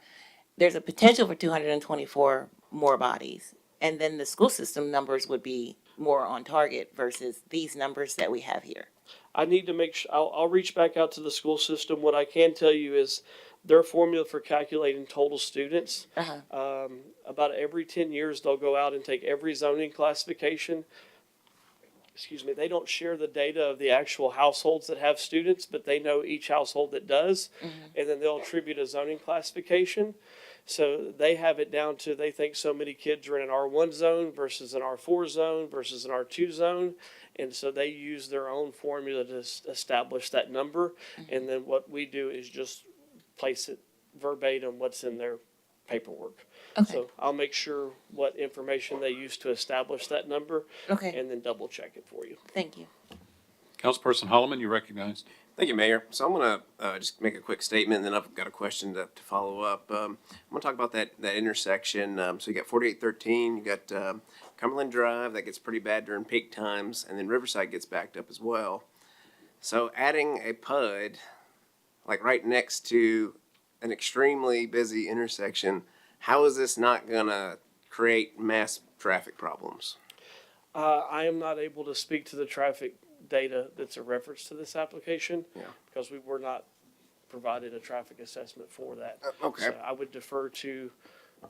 There's a potential for 224 more bodies. And then the school system numbers would be more on target versus these numbers that we have here. I need to make sure, I'll reach back out to the school system. What I can tell you is their formula for calculating total students, about every 10 years, they'll go out and take every zoning classification. Excuse me, they don't share the data of the actual households that have students, but they know each household that does. And then they'll attribute a zoning classification. So they have it down to, they think so many kids are in an R1 zone versus an R4 zone versus an R2 zone. And so they use their own formula to establish that number. And then what we do is just place it verbatim what's in their paperwork. Okay. So I'll make sure what information they use to establish that number Okay, and then double check it for you. thank you. Councilperson Holloman, you're recognized. Thank you, Mayor. So I'm going to just make a quick statement, and then I've got a question to follow up. I'm going to talk about that intersection. So you got 4813, you got Cumberland Drive, that gets pretty bad during peak times, and then Riverside gets backed up as well. So adding a PUD, like right next to an extremely busy intersection, how is this not going to create mass traffic problems? I am not able to speak to the traffic data that's a reference to this application. Yeah. Because we were not provided a traffic assessment for that. Okay. So I would defer to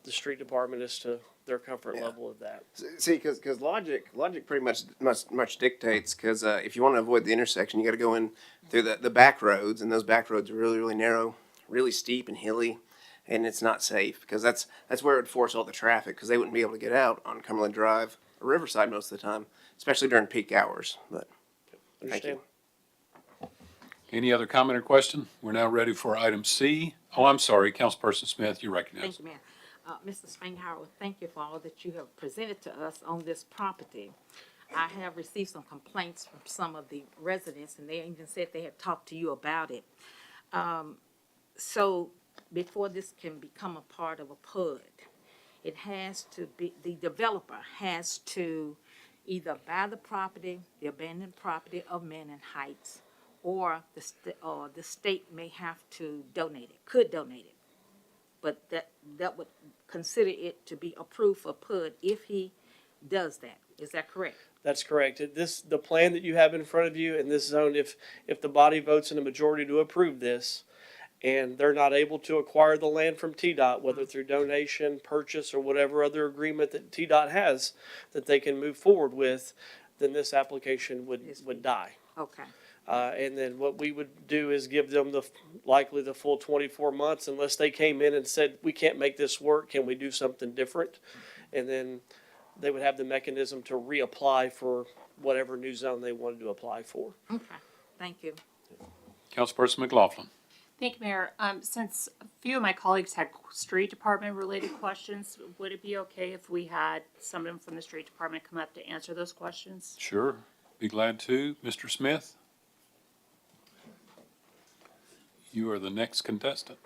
the street department as to their comfort Yeah. level of that. See, because logic pretty much dictates. Because if you want to avoid the intersection, you got to go in through the back roads, and those back roads are really narrow, really steep and hilly, and it's not safe because that's where it would force all the traffic because they wouldn't be able to get out on Cumberland Drive or Riverside most of the time, especially during peak hours. But thank Understand? you. Any other comment or question? We're now ready for item C. Oh, I'm sorry, Councilperson Smith, you're Thank recognized. you, Mayor. Mr. Springhauer, thank you for all that you have presented to us on this property. I have received some complaints from some of the residents, and they even said they had talked to you about it. So before this can become a part of a PUD, it has to be, the developer has to either buy the property, the abandoned property of Manning Heights, or the state may have to donate it, could donate it. But that would consider it to be approved for PUD if he does that. Is that correct? That's correct. The plan that you have in front of you in this zone, if the body votes in a majority to approve this, and they're not able to acquire the land from TDOT, whether through donation, purchase, or whatever other agreement that TDOT has that they can move forward with, then this application would die. Okay. And then what we would do is give them likely the full 24 months unless they came in and said, we can't make this work, can we do something different? And then they would have the mechanism to reapply for whatever new zone they wanted to apply for. Okay. Thank you. Councilperson McLaughlin. Thank you, Mayor. Since a few of my colleagues had street department related questions, would it be okay if we had someone from the street department come up to answer those questions? Sure, be glad to. Mr. Smith? You are the next contestant.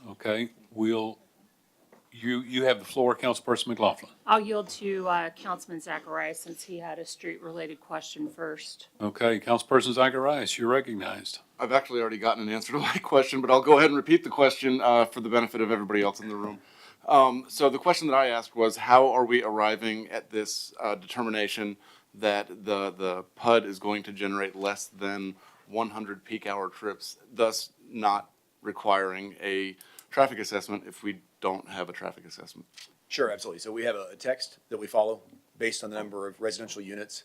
Okay, you have the floor, Councilperson McLaughlin. I'll yield to Councilman Zacharias since he had a street related question first. Okay, Councilperson Zacharias, you're recognized. I've actually already gotten an answer to my question, but I'll go ahead and repeat the question for the benefit of everybody else in the room. So the question that I asked was, how are we arriving at this determination that the PUD is going to generate less than 100 peak hour trips, thus not requiring a traffic assessment if we don't have a traffic assessment? Sure, absolutely. So we have a text that we follow based on the number of residential units.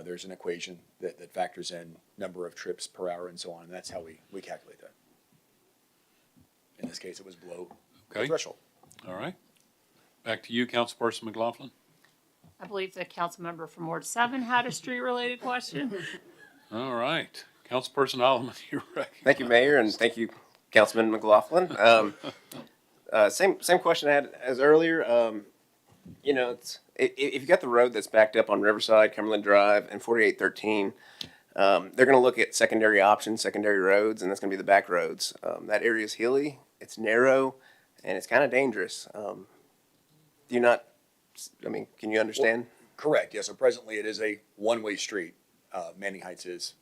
There's an equation that factors in number of trips per hour and so on, and that's how we calculate that. In this case, it was below the Okay, threshold. all right. Back to you, Councilperson McLaughlin. I believe the council member from Ward 7 had a street related question. All right, Councilperson Holloman, you're recognized. Thank you, Mayor, and thank you, Councilman McLaughlin. Same question I had as earlier. You know, if you got the road that's backed up on Riverside, Cumberland Drive, and 4813, they're going to look at secondary options, secondary roads, and that's going to be the back roads. That area is hilly, it's narrow, and it's kind of dangerous. Do you not I mean, can you understand? Correct, yes. So presently it is a one-way street. Manning Heights is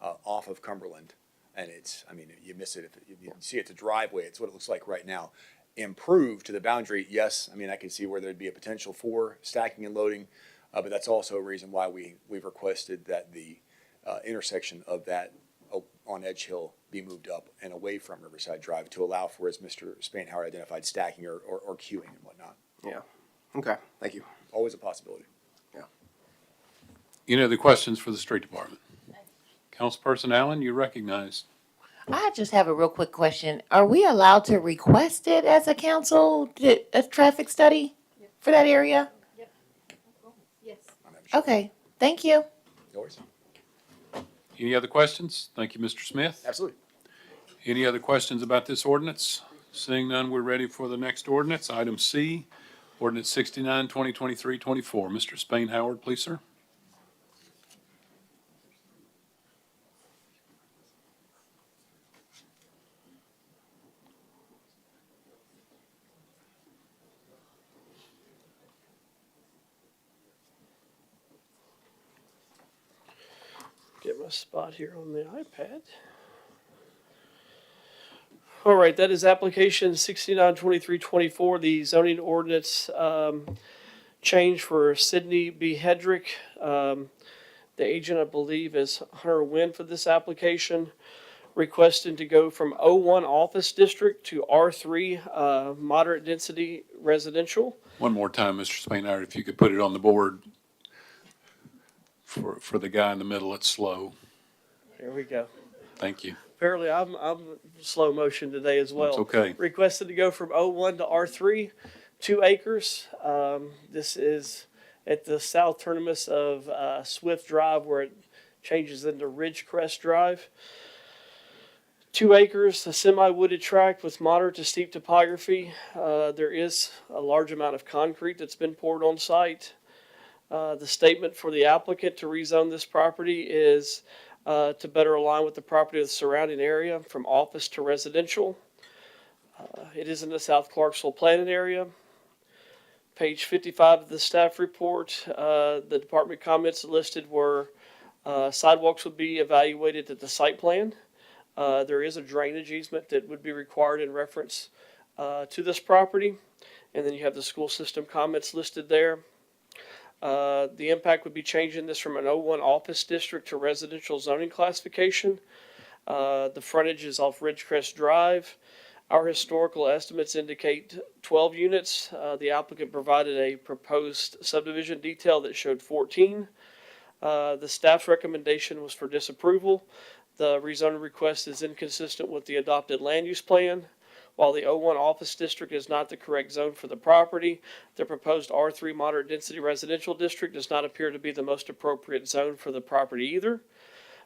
off of Cumberland. And it's, I mean, you miss it if you see it's a driveway. It's what it looks like right now. Improved to the boundary, yes. I mean, I can see where there'd be a potential for stacking and loading, but that's also a reason why we've requested that the intersection of that on Edge Hill be moved up and away from Riverside Drive to allow for, as Mr. Spanhauer identified, stacking or queuing and whatnot. Yeah. Okay, thank you. Always a possibility. Any other questions for the street department? Councilperson Allen, you're recognized. I just have a real quick question. Are we allowed to request it as a council, a traffic study for that area? Yes. Okay, thank you. No worries. Any other questions? Thank you, Mr. Smith. Absolutely. Any other questions about this ordinance? Seeing none, we're ready for the next ordinance. Item C, ordinance 69, 2023-24. Mr. Spanhauer, please, sir. Get my spot here on the iPad. All right, that is application 692324, the zoning ordinance change for Sidney B. Hedrick. The agent, I believe, is Hunter Wynn for this application, requesting to go from O1 office district to R3 moderate density residential. One more time, Mr. Spanhauer, if you could put it on the board for the guy in the middle. It's slow. Here we go. Thank you. Apparently, I'm slow motion today as well. That's okay. Requested to go from O1 to R3, 2 acres. This is at the south terminus of Swift Drive where it changes into Ridgecrest Drive. 2 acres, a semi-wooded tract with moderate to steep topography. There is a large amount of concrete that's been poured on site. The statement for the applicant to rezone this property is to better align with the property of the surrounding area from office to residential. It is in the South Clarksville planning area. Page 55 of the staff report, the department comments listed were sidewalks would be evaluated at the site plan. There is a drainage easement that would be required in reference to this property. And then you have the school system comments listed there. The impact would be changing this from an O1 office district to residential zoning classification. The frontage is off Ridgecrest Drive. Our historical estimates indicate 12 units. The applicant provided a proposed subdivision detail that showed 14. The staff's recommendation was for disapproval. The rezoning request is inconsistent with the adopted land use plan. While the O1 office district is not the correct zone for the property, the proposed R3 moderate density residential district does not appear to be the most appropriate zone for the property either.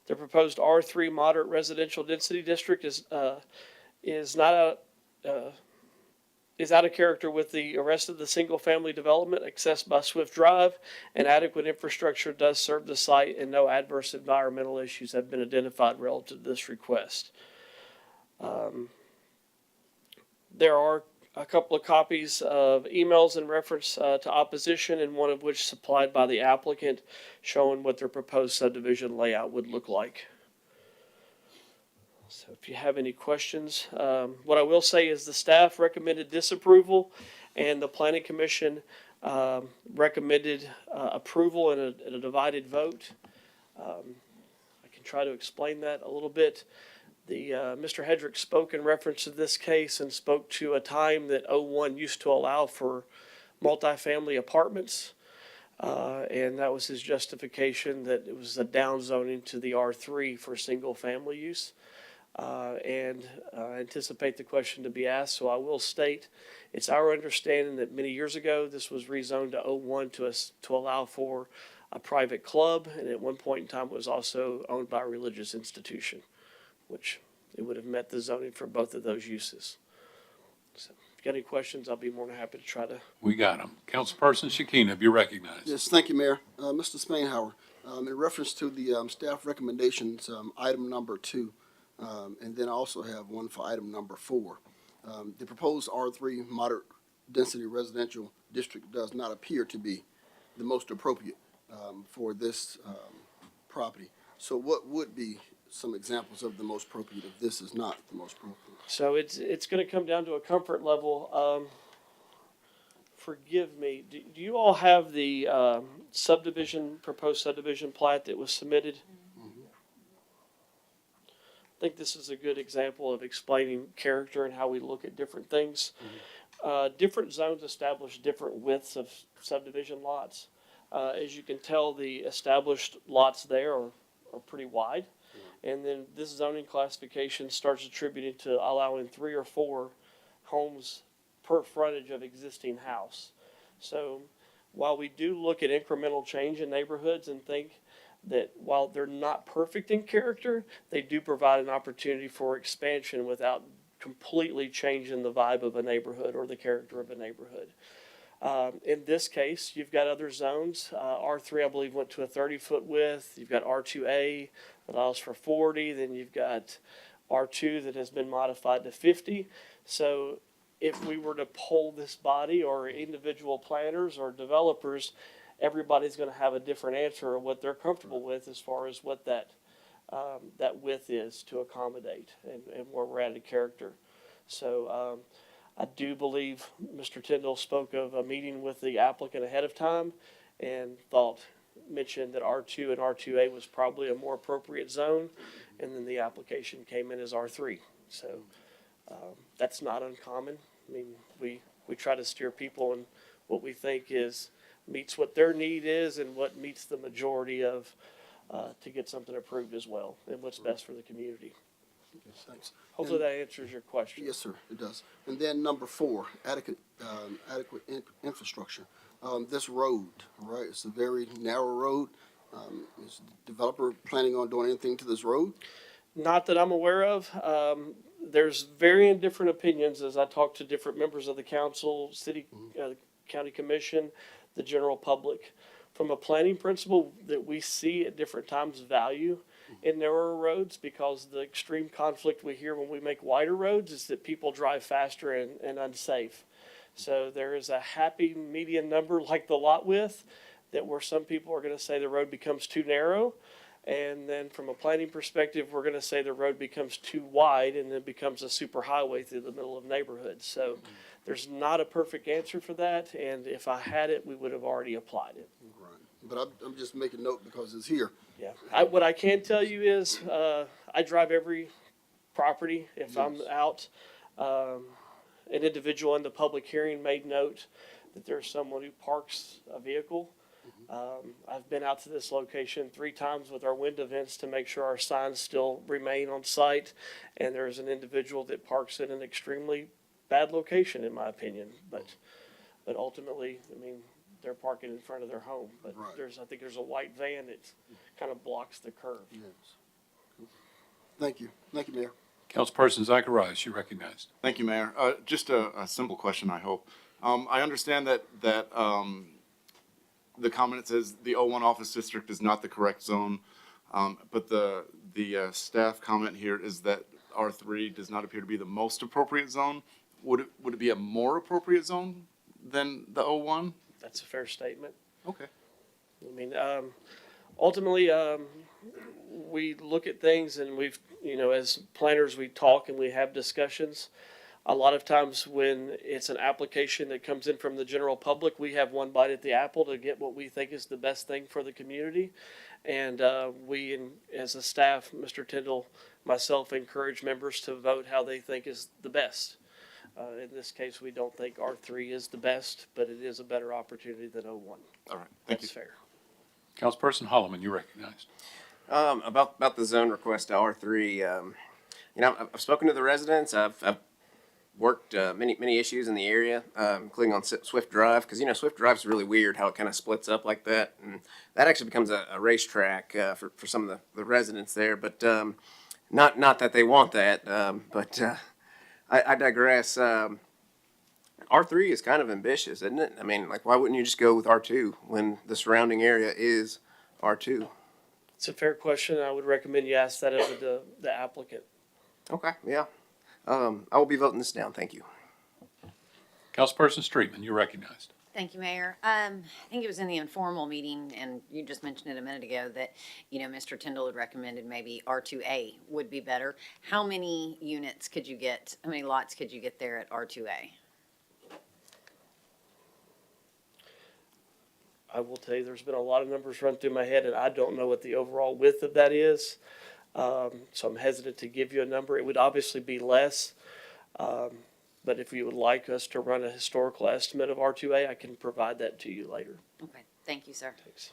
The proposed R3 moderate residential density district is out of character with the rest of the single family development accessed by Swift Drive, and adequate infrastructure does serve the site, and no adverse environmental issues have been identified relative to this request. There are a couple of copies of emails in reference to opposition, and one of which supplied by the applicant showing what their proposed subdivision layout would look like. So if you have any questions, what I will say is the staff recommended disapproval and the planning commission recommended approval in a divided vote. I can try to explain that a little bit. Mr. Hedrick spoke in reference to this case and spoke to a time that O1 used to allow for multifamily apartments. And that was his justification that it was a down zoning to the R3 for single family use. And I anticipate the question to be asked, so I will state it's our understanding that many years ago this was rezoned to O1 to allow for a private club, and at one point in time it was also owned by a religious institution, which it would have met the zoning for both of those uses. So if you got any questions, I'll be more than happy to try to. We got them. Councilperson Shekinah, be recognized. Yes, thank you, Mayor. Mr. Spanhauer, in reference to the staff recommendations, item number 2, and then I also have one for item number 4. The proposed R3 moderate density residential district does not appear to be the most appropriate for this property. So what would be some examples of the most appropriate if this is not the most appropriate? So it's going to come down to a comfort level. Forgive me, do you all have the proposed subdivision plat that was submitted? I think this is a good example of explaining character and how we look at different things. Different zones establish different widths of subdivision lots. As you can tell, the established lots there are pretty wide. And then this zoning classification starts attributing to allowing 3 or 4 homes per frontage of existing house. So while we do look at incremental change in neighborhoods and think that while they're not perfect in character, they do provide an opportunity for expansion without completely changing the vibe of a neighborhood or the character of a neighborhood. In this case, you've got other zones. R3, I believe, went to a 30-foot width. You've got R2A that allows for 40. Then you've got R2 that has been modified to 50. So if we were to poll this body or individual planners or developers, everybody's going to have a different answer of what they're comfortable with as far as what that width is to accommodate and where we're at in character. So I do believe Mr. Tyndall spoke of a meeting with the applicant ahead of time and mentioned that R2 and R2A was probably a more appropriate zone, and then the application came in as R3. So that's not uncommon. I mean, we try to steer people in what we think meets what their need is and what meets the majority of to get something approved as well, and what's best for the community. Thanks. Hopefully that answers your question. Yes, sir, it does. And then number 4, adequate infrastructure. This road, right, it's a very narrow road. Is the developer planning on doing anything to this road? Not that I'm aware of. There's varying different opinions as I talk to different members of the council, city, county commission, the general public. From a planning principle that we see at different times value in narrower roads, because the extreme conflict we hear when we make wider roads is that people drive faster and unsafe. So there is a happy median number like the lot width that where some people are going to say the road becomes too narrow. And then from a planning perspective, we're going to say the road becomes too wide and then becomes a super highway through the middle of neighborhoods. So there's not a perfect answer for that. And if I had it, we would have already applied it. Right. But I'm just making note because it's here. Yeah. What I can tell you is I drive every property if I'm out. An individual in the public hearing made note that there's someone who parks a vehicle. I've been out to this location 3 times with our wind events to make sure our signs still remain on site. And there's an individual that parks in an extremely bad location, in my opinion. But ultimately, I mean, they're parking in front of their home. But Right. I think there's a white van that kind of blocks the curve. Yes. Thank you. Thank you, Mayor. Councilperson Zacharias, you recognized. Thank you, Mayor. Just a simple question, I hope. I understand that the comment says the O1 office district is not the correct zone, but the staff comment here is that R3 does not appear to be the most appropriate zone. Would it be a more appropriate zone than the O1? That's a fair statement. Okay. I mean, ultimately, we look at things and as planners, we talk and we have discussions. A lot of times when it's an application that comes in from the general public, we have one bite at the apple to get what we think is the best thing for the community. And as a staff, Mr. Tyndall, myself, encourage members to vote how they think is the best. In this case, we don't think R3 is the best, but it is a better opportunity than O1. All right. Thank you. That's fair. Councilperson Holloman, you recognized. About the zone request to R3, I've spoken to the residents. I've worked many issues in the area, including on Swift Drive, because Swift Drive is really weird how it kind of splits up like that, and that actually becomes a racetrack for some of the residents there. But not that they want that, but I digress. R3 is kind of ambitious, isn't it? I mean, like, why wouldn't you just go with R2 when the surrounding area is R2? It's a fair question. I would recommend you ask that of the applicant. Okay, yeah. I will be voting this down. Thank you. Councilperson Streetman, you're recognized. Thank you, Mayor. I think it was in the informal meeting, and you just mentioned it a minute ago, that, Mr. Tyndall had recommended maybe R2A would be better. How many units could you get, how many lots could you get there at R2A? I will tell you, there's been a lot of numbers run through my head, and I don't know what the overall width of that is. So I'm hesitant to give you a number. It would obviously be less. But if you would like us to run a historical estimate of R2A, I can provide that to you later. Okay, thank you, sir. Thanks.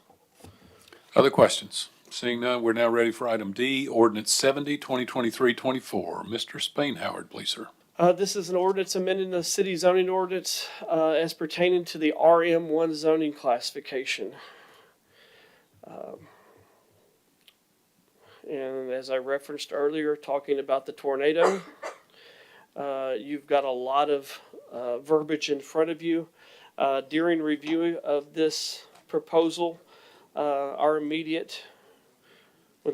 Other questions? Seeing none, we're now ready for item D, ordinance 70, 2023-24. Mr. Spainhoward, please, sir. This is an ordinance amending the city zoning ordinance as pertaining to the RM1 zoning classification. And as I referenced earlier, talking about the tornado, you've got a lot of verbiage in front of you. During review of this proposal, when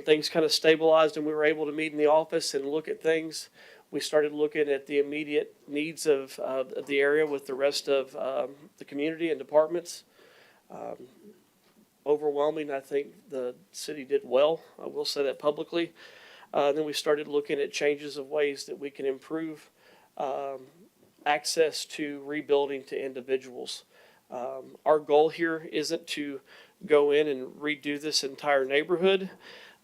things kind of stabilized and we were able to meet in the office and look at things, we started looking at the immediate needs of the area with the rest of the community and departments. Overwhelming, I think the city did well. I will say that publicly. Then we started looking at changes of ways that we can improve access to rebuilding to individuals. Our goal here isn't to go in and redo this entire neighborhood.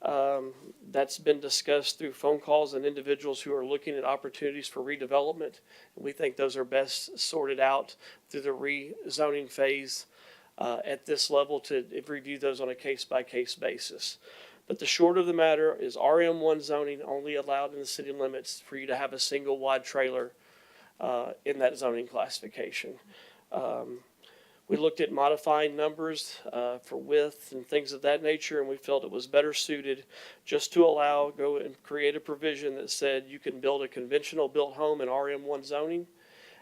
That's been discussed through phone calls and individuals who are looking at opportunities for redevelopment. We think those are best sorted out through the rezoning phase at this level to review those on a case-by-case basis. But the short of the matter is RM1 zoning only allowed in the city limits for you to have a single wide trailer in that zoning classification. We looked at modifying numbers for width and things of that nature, and we felt it was better suited just to go and create a provision that said you can build a conventional built home in RM1 zoning,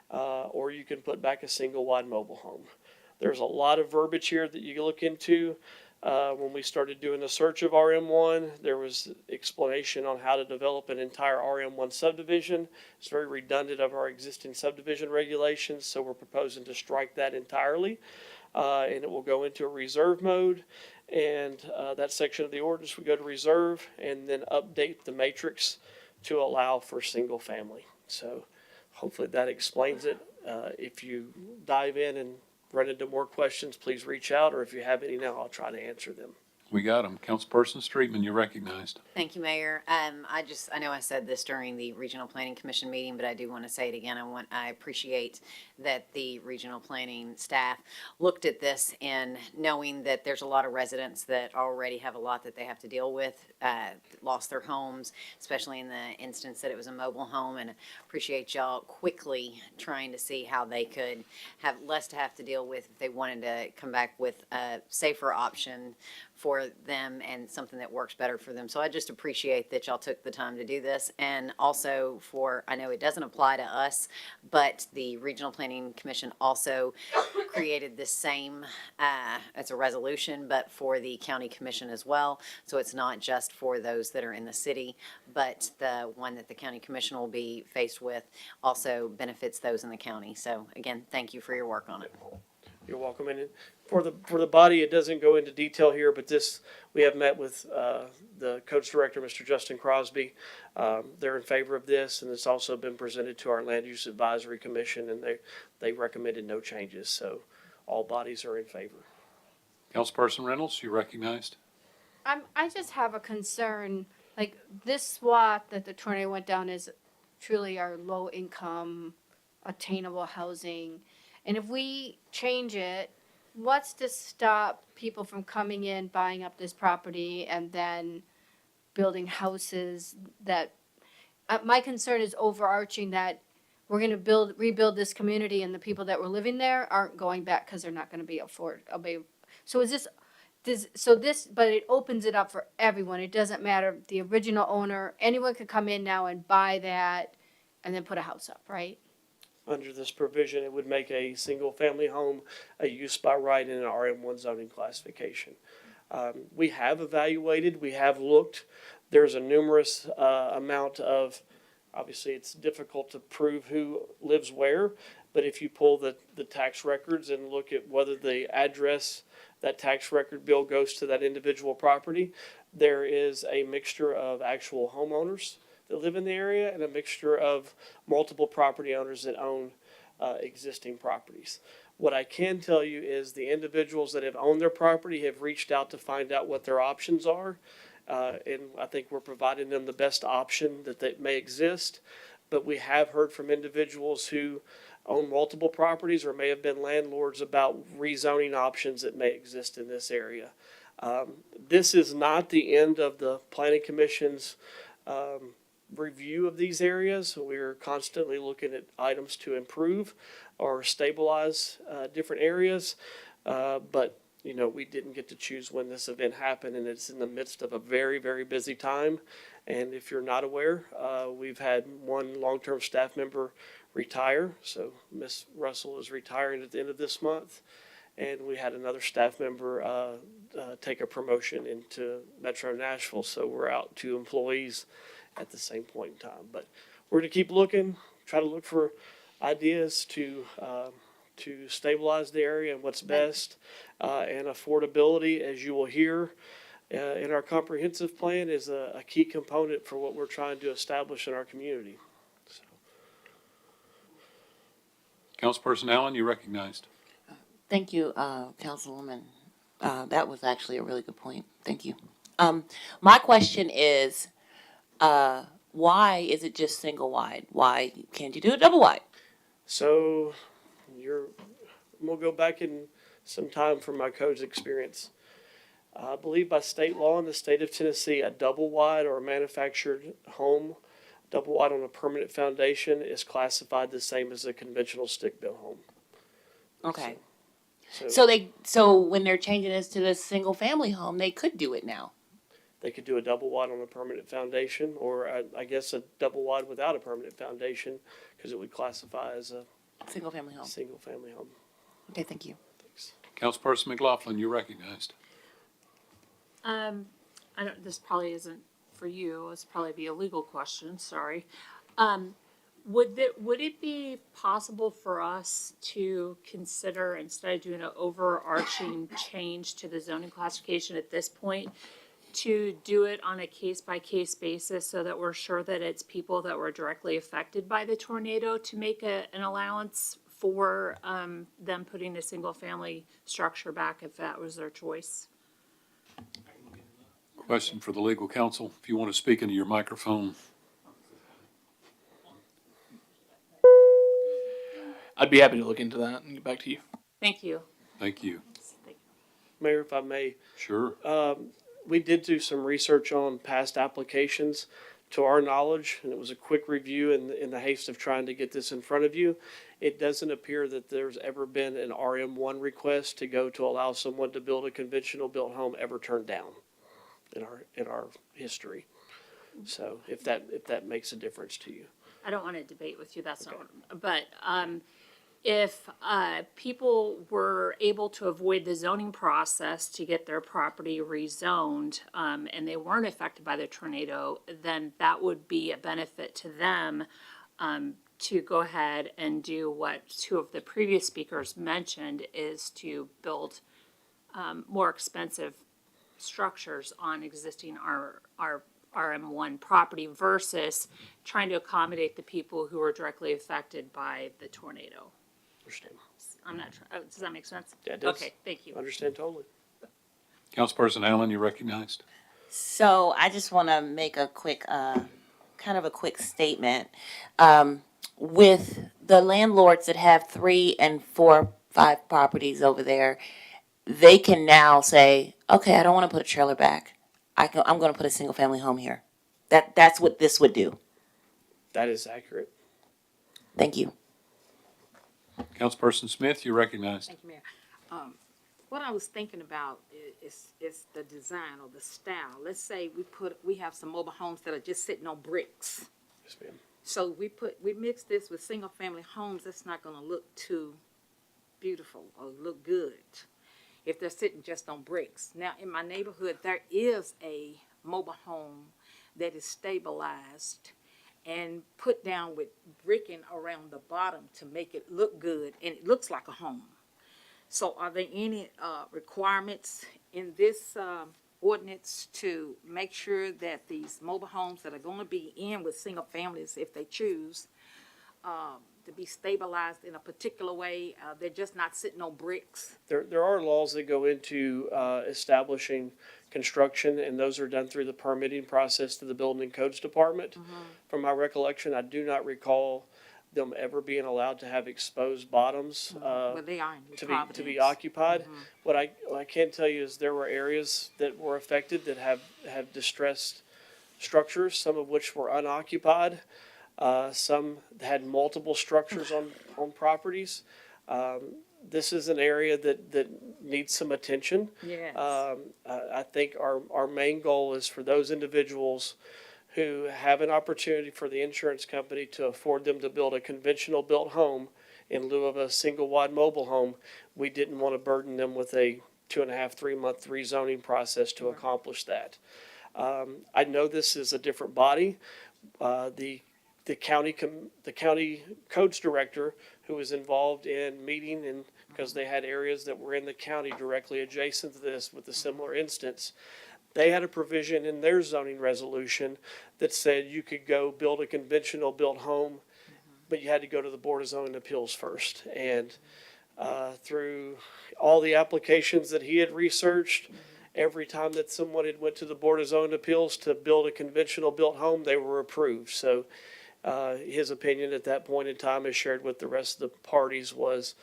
or you can put back a single wide mobile home. There's a lot of verbiage here that you can look into. When we started doing the search of RM1, there was explanation on how to develop an entire RM1 subdivision. It's very redundant of our existing subdivision regulations, so we're proposing to strike that entirely. And it will go into a reserve mode. And that section of the ordinance would go to reserve and then update the matrix to allow for single family. So hopefully that explains it. If you dive in and run into more questions, please reach out, or if you have any now, I'll try to answer them. We got him. Councilperson Streetman, you're recognized. Thank you, Mayor. I know I said this during the Regional Planning Commission meeting, but I do want to say it again. I appreciate that the regional planning staff looked at this and knowing that there's a lot of residents that already have a lot that they have to deal with, lost their homes, especially in the instance that it was a mobile home, and appreciate y'all quickly trying to see how they could have less to have to deal with if they wanted to come back with a safer option for them and something that works better for them. So I just appreciate that y'all took the time to do this. And also I know it doesn't apply to us, but the Regional Planning Commission also created the same, it's a resolution, but for the county commission as well. So it's not just for those that are in the city, but the one that the county commission will be faced with also benefits those in the county. So again, thank you for your work on it. You're welcome. And for the body, it doesn't go into detail here, but we have met with the coach director, Mr. Justin Crosby. They're in favor of this, and it's also been presented to our Land Use Advisory Commission, and they recommended no changes. So all bodies are in favor. Councilperson Reynolds, you're recognized. I just have a concern, like this swath that the tornado went down is truly our low income, attainable housing. And if we change it, what's to stop people from coming in, buying up this property, and then building houses that, my concern is overarching that we're gonna rebuild this community, and the people that were living there aren't going back because they're not gonna be So but it opens it up for everyone. It doesn't matter, the original owner, anyone could come in now and buy that and then put a house up, right? Under this provision, it would make a single-family home a use by right in an RM1 zoning classification. We have evaluated, we have looked. There's a numerous amount of, obviously it's difficult to prove who lives where, But if you pull the tax records and look at whether the address that tax record bill goes to that individual property, there is a mixture of actual homeowners that live in the area and a mixture of multiple property owners that own existing properties. What I can tell you is the individuals that have owned their property have reached out to find out what their options are. And I think we're providing them the best option that may exist. But we have heard from individuals who own multiple properties or may have been landlords about rezoning options that may exist in this area. This is not the end of the Planning Commission's review of these areas. We're constantly looking at items to improve or stabilize different areas. But, you know, we didn't get to choose when this event happened, and it's in the midst of a very, very busy time. And if you're not aware, we've had one long-term staff member retire. So Miss Russell is retiring at the end of this month. And we had another staff member take a promotion into Metro Nashville. So we're out 2 employees at the same point in time. But we're going to keep looking, try to look for ideas to stabilize the area and what's best. And affordability, as you will hear in our comprehensive plan, is a key component for what we're trying to establish in our community. So. Councilperson Allen, you recognized. Thank you, Councilwoman. That was actually a really good point. Thank you. My question is, why is it just single wide? Why can't you do it double wide? So we'll go back in some time from my code's experience. I believe by state law in the state of Tennessee, a double wide or a manufactured home, double wide on a permanent foundation, is classified the same as a conventional stick-built home. Okay. So So when they're changing this to the single family home, they could do it now. they could do a double wide on a permanent foundation, or I guess a double wide without a permanent foundation, because it would classify as a Single family home. single family home. Okay, thank you. Thanks. Councilperson McLaughlin, you recognized. I don't, this probably isn't for you, it's probably be a legal question, sorry. Would it be possible for us to consider, instead of doing an overarching change to the zoning classification at this point, to do it on a case-by-case basis so that we're sure that it's people that were directly affected by the tornado, to make an allowance for them putting a single-family structure back if that was their choice? Question for the legal counsel, if you want to speak into your microphone. I'd be happy to look into that and get back to you. Thank you. Thank you. Mayor, if I may, Sure. we did do some research on past applications. To our knowledge, and it was a quick review in the haste of trying to get this in front of you, it doesn't appear that there's ever been an RM1 request to go to allow someone to build a conventional built home ever turned down in our history. So if that makes a difference to you. I don't want to debate with you, that's not, but, if, people were able to avoid the zoning process to get their property rezoned, and they weren't affected by the tornado, then that would be a benefit to them, to go ahead and do what 2 of the previous speakers mentioned, is to build, more expensive structures on existing our RM1 property versus trying to accommodate the people who were directly affected by the tornado. Understand? I'm not, does that make sense? Yeah, it does. Okay, thank you. Understand totally. Councilperson Allen, you recognized. So I just want to make a quick, kind of a quick statement. With the landlords that have 3 and 4, 5 properties over there, they can now say, okay, I don't want to put a trailer back. I'm going to put a single family home here. That's what this would do. That is accurate. Thank you. Councilperson Smith, you recognized. Thank you, Mayor. What I was thinking about is the design or the style. Let's say we have some mobile homes that are just sitting on bricks. Yes, ma'am. So we mix this with single family homes, that's not gonna look too beautiful or look good if they're sitting just on bricks. Now, in my neighborhood, there is a mobile home that is stabilized, and put down with bricking around the bottom to make it look good, and it looks like a home. So are there any requirements in this ordinance to make sure that these mobile homes that are going to be in with single families, if they choose, to be stabilized in a particular way? They're just not sitting on bricks. There are laws that go into establishing construction, and those are done through the permitting process to the Building and Codes Department. From my recollection, I do not recall them ever being allowed to have exposed bottoms Well, they are in to Providence. be occupied. What I can tell you is there were areas that were affected that have distressed structures, some of which were unoccupied. Some had multiple structures on properties. This is an area that needs some attention. Yes. I think our main goal is for those individuals who have an opportunity for the insurance company to afford them to build a conventional built home in lieu of a single wide mobile home. We didn't want to burden them with a 2.5, 3 month rezoning process to accomplish that. I know this is a different body. The county codes director who was involved in meeting, and because they had areas that were in the county directly adjacent to this with a similar instance, they had a provision in their zoning resolution that said you could go build a conventional built home, but you had to go to the Board of Zoning Appeals first. And through all the applications that he had researched, every time that someone had went to the Board of Zoning Appeals to build a conventional built home, they were approved. So his opinion at that point in time, as shared with the rest of the parties, was,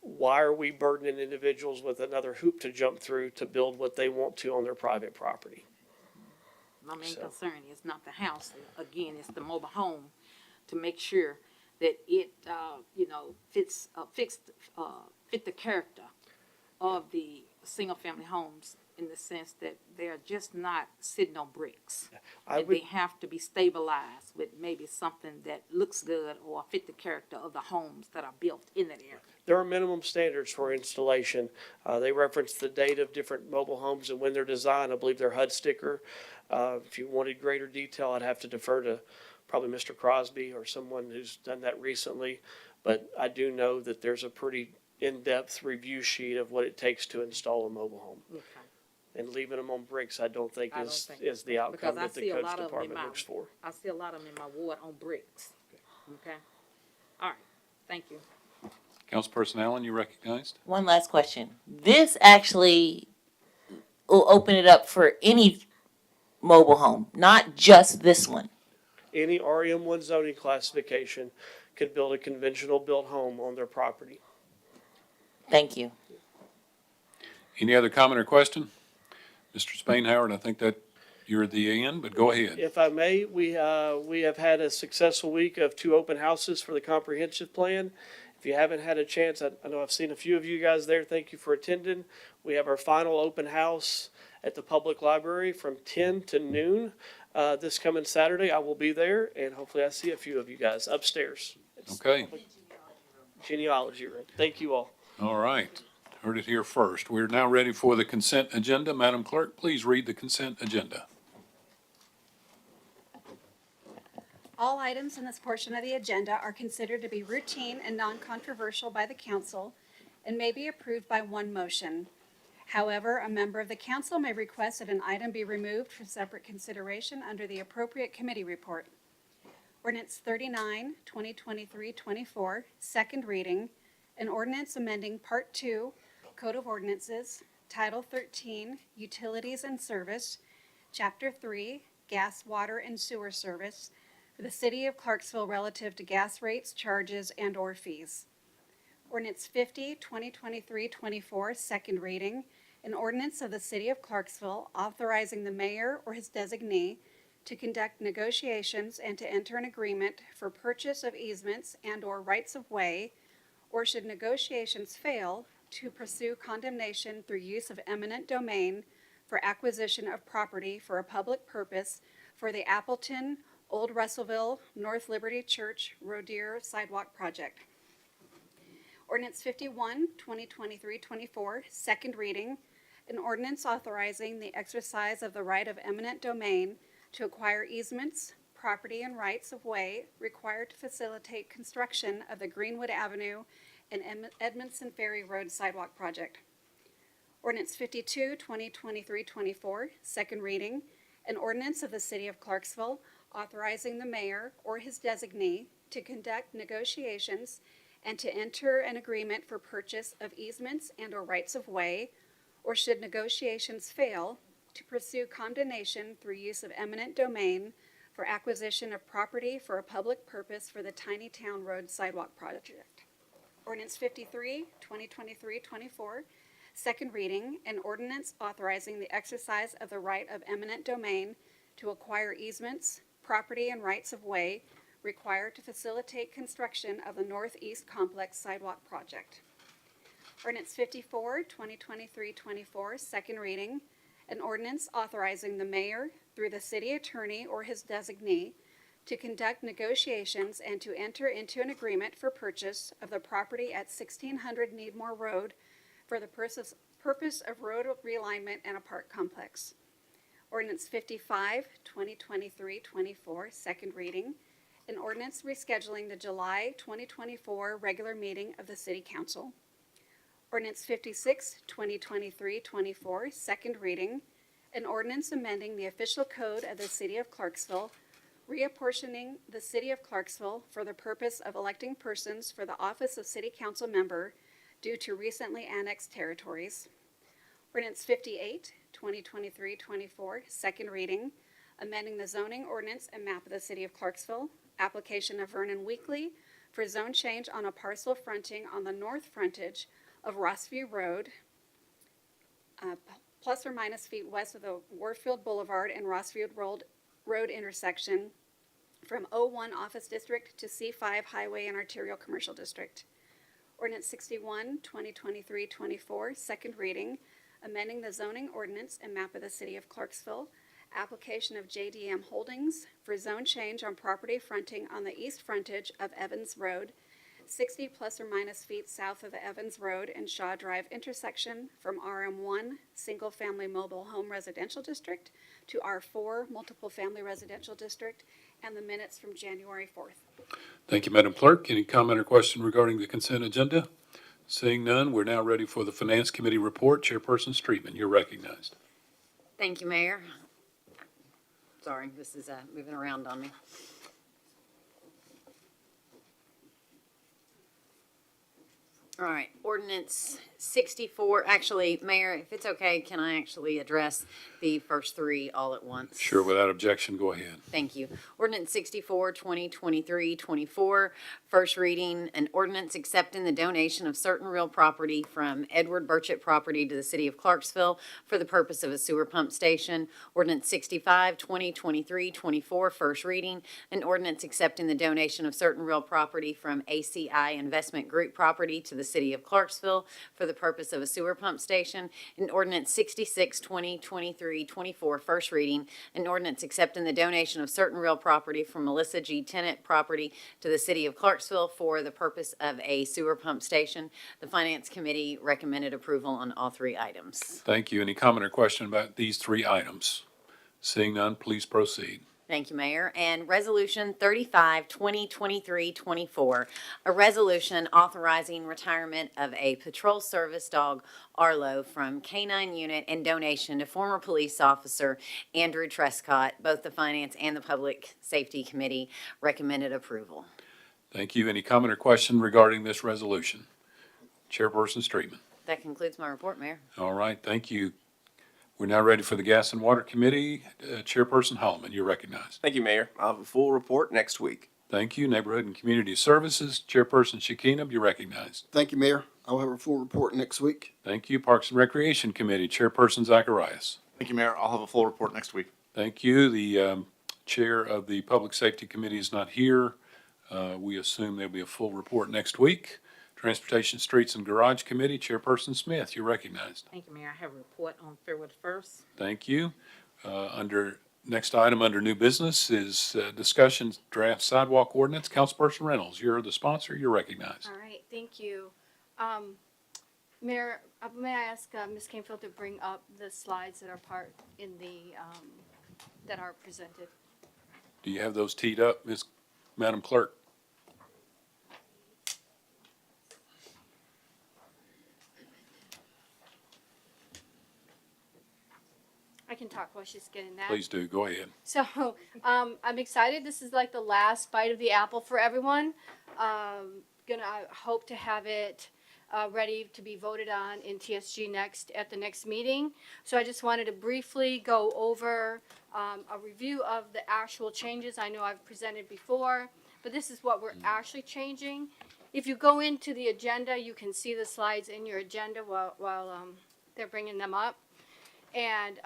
why are we burdening individuals with another hoop to jump through to build what they want to on their private property? My main concern is not the house. Again, it's the mobile home, to make sure that it, fit the character of the single-family homes, in the sense that they're just not sitting on bricks. They have to be stabilized with maybe something that looks good or fit the character of the homes that are built in that area. There are minimum standards for installation. They reference the date of different mobile homes and when they're designed. I believe they're HUD sticker. If you wanted greater detail, I'd have to defer to probably Mr. Crosby or someone who's done that recently. But I do know that there's a pretty in-depth review sheet of what it takes to install a mobile home. Okay. And leaving them on bricks, I don't think I don't is think- the outcome Because I that the see a codes lot of them in department my, looks for. I see a lot of them in my ward on bricks. Okay? All right, thank you. Councilperson Allen, you recognized? One last question. This actually will open it up for any mobile home, not just this one. Any REM1 zoning classification could build a conventional built home on their property. Thank you. Any other comment or question? Mr. Spainhoward, I think that you're at the end, but go ahead. If I may, we have had a successful week of 2 open houses for the comprehensive plan. If you haven't had a chance, I know I've seen a few of you guys there. Thank you for attending. We have our final open house at the public library from 10 to noon this coming Saturday. I will be there, and hopefully I see a few of you guys upstairs. Okay, Genealogy room. Thank you all. all right. Heard it here first. We're now ready for the consent agenda. Madam Clerk, please read the consent agenda. All items in this portion of the agenda are considered to be routine and non-controversial by the council and may be approved by one motion. However, a member of the council may request that an item be removed for separate consideration under the appropriate committee report. Ordinance 39, 2023-24, second reading, an ordinance amending Part 2, Code of Ordinances, Title 13, Utilities and Service, Chapter 3, Gas, Water, and Sewer Service, for the city of Clarksville relative to gas rates, charges, and/or fees. Ordinance 50, 2023-24, second reading, an ordinance of the city of Clarksville authorizing the mayor or his designee to conduct negotiations and to enter an agreement for purchase of easements and/or rights of way, or should negotiations fail, to pursue condemnation through use of eminent domain for acquisition of property for a public purpose for the Appleton, Old Russellville, North Liberty Church, Rodier Sidewalk Project. Ordinance 51, 2023-24, second reading, an ordinance authorizing the exercise of the right of eminent domain to acquire easements, property, and rights of way required to facilitate construction of the Greenwood Avenue and Edmondson Ferry Road Sidewalk Project. Ordinance 52, 2023-24, second reading, an ordinance of the City of Clarksville authorizing the mayor or his designee to conduct negotiations and to enter an agreement for purchase of easements and/or rights of way, or should negotiations fail, to pursue condemnation through use of eminent domain for acquisition of property for a public purpose for the Tiny Town Road Sidewalk Project. Ordinance 53, 2023-24, second reading, an ordinance authorizing the exercise of the right of eminent domain to acquire easements, property, and rights of way required to facilitate construction of the Northeast Complex Sidewalk Project. Ordinance 54, 2023-24, second reading, an ordinance authorizing the mayor through the city attorney or his designee to conduct negotiations and to enter into an agreement for purchase of the property at 1600 Needmore Road for the purpose of road realignment and a park complex. Ordinance 55, 2023-24, second reading, an ordinance rescheduling the July 2024 regular meeting of the City Council. Ordinance 56, 2023-24, second reading, an ordinance amending the official code of the City of Clarksville, reapportioning the City of Clarksville for the purpose of electing persons for the office of City Council member due to recently annexed territories. Ordinance 58, 2023-24, second reading, amending the zoning ordinance and map of the City of Clarksville, application of Vernon Weekly for zone change on a parcel fronting on the north frontage of Rossview Road, plus or minus feet west of the Warfield Boulevard and Rossview Road intersection from O1 Office District to C5 Highway and Arterial Commercial District. Ordinance 61, 2023-24, second reading, amending the zoning ordinance and map of the City of Clarksville, application of JDM Holdings for zone change on property fronting on the east frontage of Evans Road, 60 plus or minus feet south of the Evans Road and Shaw Drive intersection from RM1 Single Family Mobile Home Residential District to R4 Multiple Family Residential District, and the minutes from January 4th. Thank you, Madam Clerk. Any comment or question regarding the consent agenda? Seeing none, we're now ready for the Finance Committee report. Chairperson Streetman, you're recognized. Thank you, Mayor. Sorry, this is moving around on me. All right, ordinance 64, actually, Mayor, if it's okay, can I actually address the first three all at once? Sure, without objection, go ahead. Thank you. Ordinance 64, 2023-24, first reading, an ordinance accepting the donation of certain real property from Edward Burchett Property to the City of Clarksville for the purpose of a sewer pump station. Ordinance 65, 2023-24, first reading, an ordinance accepting the donation of certain real property from ACI Investment Group Property to the City of Clarksville for the purpose of a sewer pump station. In ordinance 66, 2023-24, first reading, an ordinance accepting the donation of certain real property from Melissa G. Tennant Property to the City of Clarksville for the purpose of a sewer pump station. The Finance Committee recommended approval on all three items. Thank you. Any comment or question about these three items? Seeing none, please proceed. Thank you, Mayor. And Resolution 35, 2023-24, a resolution authorizing retirement of a patrol service dog, Arlo, from K-9 unit and donation to former police officer Andrew Trescott. Both the Finance and the Public Safety Committee recommended approval. Thank you. Any comment or question regarding this resolution? Chairperson Streetman. That concludes my report, Mayor. All right, thank you. We're now ready for the Gas and Water Committee. Chairperson Holloman, you're recognized. Thank you, Mayor. I'll have a full report next week. Thank you. Neighborhood and Community Services, Chairperson Shekinab, you're recognized. Thank you, Mayor. I'll have a full report next week. Thank you. Parks and Recreation Committee, Chairperson Zacharias. Thank you, Mayor. I'll have a full report next week. Thank you. The Chair of the Public Safety Committee is not here. We assume there'll be a full report next week. Transportation, Streets, and Garage Committee, Chairperson Smith, you're recognized. Thank you, Mayor. I have a report on February 1st. Thank you. Next item under new business is discussion draft sidewalk ordinance. Councilperson Reynolds, you're the sponsor. You're recognized. All right, thank you. Mayor, may I ask Ms. Canfield to bring up the slides that are part in the, that are presented? Do you have those teed up, Madam Clerk? I can talk while she's getting that. Please do, go ahead. So, I'm excited. This is like the last bite of the apple for everyone. I hope to have it ready to be voted on in TSG at the next meeting. So I just wanted to briefly go over a review of the actual changes. I know I've presented before, but this is what we're actually changing. If you go into the agenda, you can see the slides in your agenda while they're bringing them up. And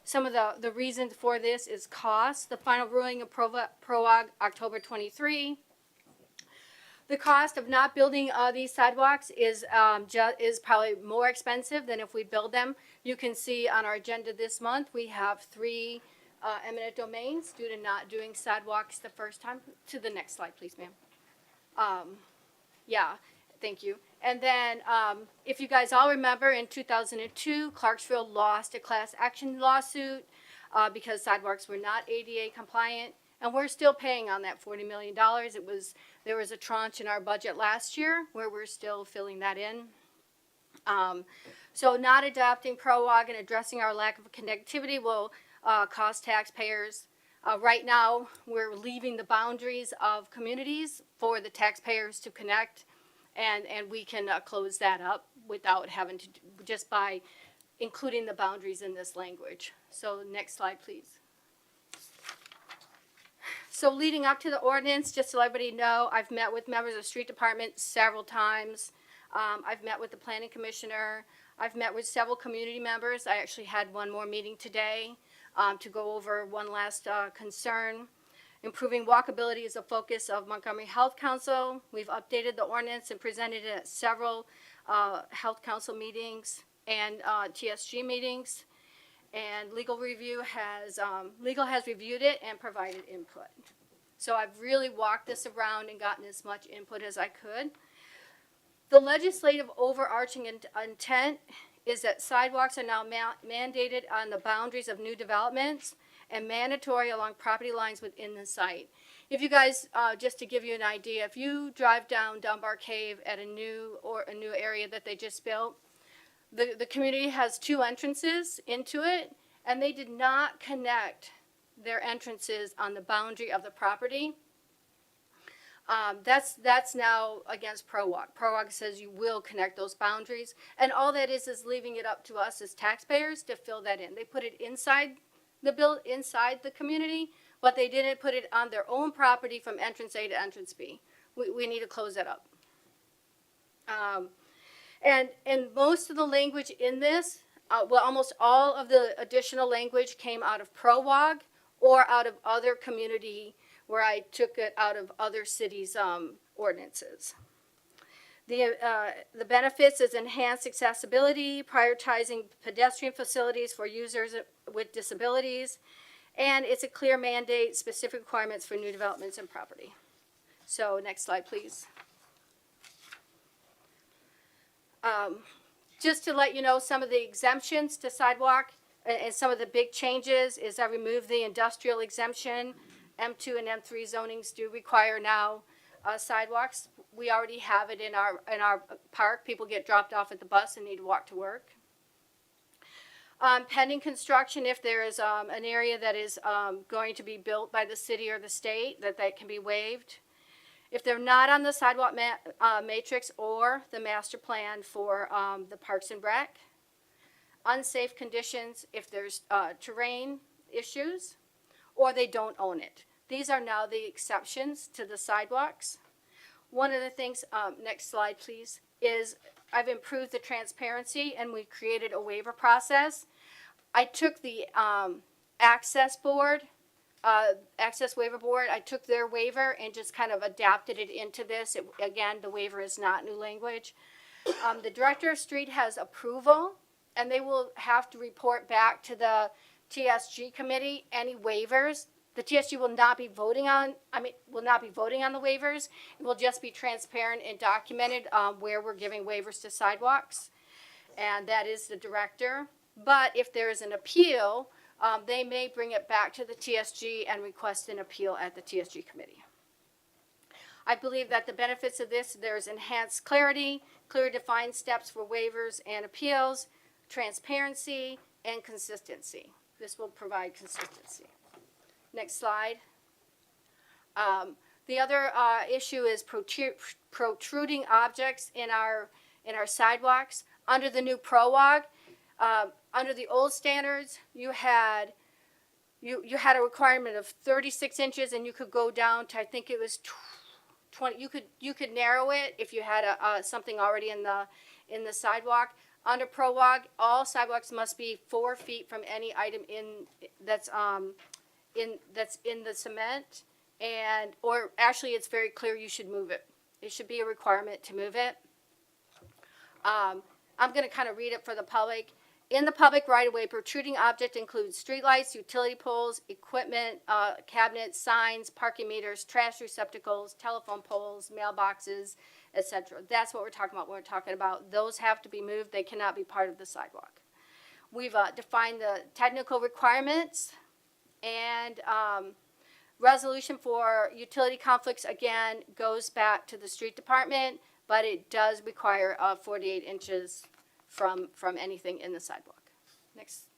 some of the reasons for this is cost. The final ruling of PROAG October 23. The cost of not building these sidewalks is probably more expensive than if we build them. You can see on our agenda this month, we have 3 eminent domains due to not doing sidewalks the first time. To the next slide, please, ma'am. Yeah, thank you. And then, if you guys all remember, in 2002, Clarksville lost a class action lawsuit because sidewalks were not ADA compliant, and we're still paying on that $40 million. There was a tranche in our budget last year where we're still filling that in. So not adopting PROAG and addressing our lack of connectivity will cost taxpayers. Right now, we're leaving the boundaries of communities for the taxpayers to connect, and we can close that up without having to, just by including the boundaries in this language. So next slide, please. So leading up to the ordinance, just to let everybody know, I've met with members of the street department several times. I've met with the planning commissioner. I've met with several community members. I actually had one more meeting today to go over one last concern. Improving walkability is a focus of Montgomery Health Council. We've updated the ordinance and presented it at several Health Council meetings and TSG meetings. And legal has reviewed it and provided input. So I've really walked this around and gotten as much input as I could. The legislative overarching intent is that sidewalks are now mandated on the boundaries of new developments and mandatory along property lines within the site. If you guys, just to give you an idea, if you drive down Dunbar Cave at a new area that they just built, the community has 2 entrances into it, and they did not connect their entrances on the boundary of the property. That's now against PROAG. PROAG says you will connect those boundaries, and all that is leaving it up to us as taxpayers to fill that in. They put it inside the community, but they didn't put it on their own property from entrance A to entrance B. We need to close that up. And most of the language in this, almost all of the additional language came out of PROAG or out of other community where I took it out of other cities' ordinances. The benefits is enhanced accessibility, prioritizing pedestrian facilities for users with disabilities, and it's a clear mandate, specific requirements for new developments and property. So next slide, please. Just to let you know, some of the exemptions to sidewalk and some of the big changes is I removed the industrial exemption. M2 and M3 zonings do require now sidewalks. We already have it in our park. People get dropped off at the bus and need to walk to work. Pending construction, if there is an area that is going to be built by the city or the state, that can be waived. If they're not on the sidewalk matrix or the master plan for the Parks and Rec. Unsafe conditions if there's terrain issues or they don't own it. These are now the exceptions to the sidewalks. One of the things, next slide please, is I've improved the transparency and we created a waiver process. I took the access waiver board, I took their waiver and just kind of adapted it into this. Again, the waiver is not new language. The director of street has approval and they will have to report back to the TSG committee any waivers. The TSG will not be voting on the waivers. It will just be transparent and documented where we're giving waivers to sidewalks. And that is the director. But if there is an appeal, they may bring it back to the TSG and request an appeal at the TSG committee. I believe that the benefits of this, there's enhanced clarity, clear defined steps for waivers and appeals, transparency, and consistency. This will provide consistency. Next slide. The other issue is protruding objects in our sidewalks. Under the new ProWalk, under the old standards, you had a requirement of 36 inches, and you could go down to, I think it was 20. You could narrow it if you had something already in the sidewalk. Under ProWalk, all sidewalks must be 4 feet from any item that's in the cement, or actually it's very clear you should move it. It should be a requirement to move it. I'm going to kind of read it for the public. In the public right-of-way, protruding object includes streetlights, utility poles, equipment, cabinets, signs, parking meters, trash receptacles, telephone poles, mailboxes, etc. That's what we're talking about when we're talking about those have to be moved. They cannot be part of the sidewalk. We've defined the technical requirements, and resolution for utility conflicts, again, goes back to the street department, but it does require 48 inches from anything in the sidewalk. Next.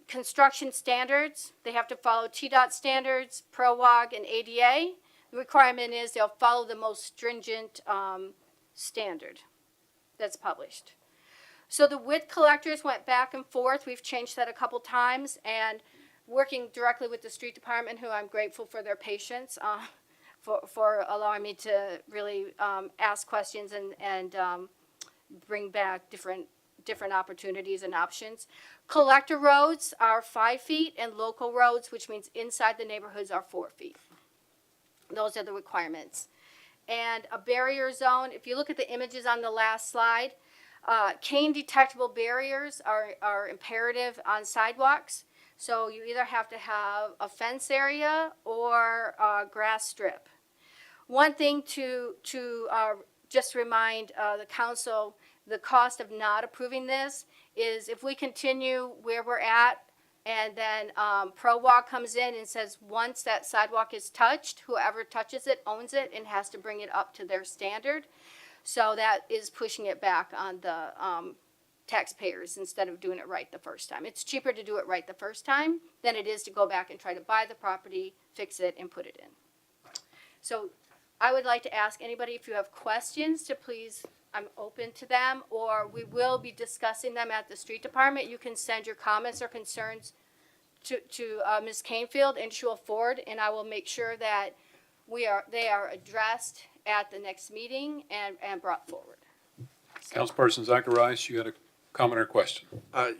Construction standards, they have to follow TDOT standards, ProWalk, and ADA. The requirement is they'll follow the most stringent standard that's published. So the width collectors went back and forth. We've changed that a couple times, and working directly with the street department, who I'm grateful for their patience, for allowing me to really ask questions and bring back different opportunities and options. Collector roads are 5 feet, and local roads, which means inside the neighborhoods, are 4 feet. Those are the requirements. And a barrier zone, if you look at the images on the last slide, cane detectable barriers are imperative on sidewalks. So you either have to have a fence area or a grass strip. One thing to just remind the council, the cost of not approving this is if we continue where we're at, and then ProWalk comes in and says once that sidewalk is touched, whoever touches it owns it and has to bring it up to their standard. So that is pushing it back on the taxpayers instead of doing it right the first time. It's cheaper to do it right the first time than it is to go back and try to buy the property, fix it, and put it in. So I would like to ask anybody, if you have questions, to please, I'm open to them, or we will be discussing them at the street department. You can send your comments or concerns to Ms. Canfield, and she will forward, and I will make sure that they are addressed at the next meeting and brought forward. Councilperson Zacharias, you had a comment or question?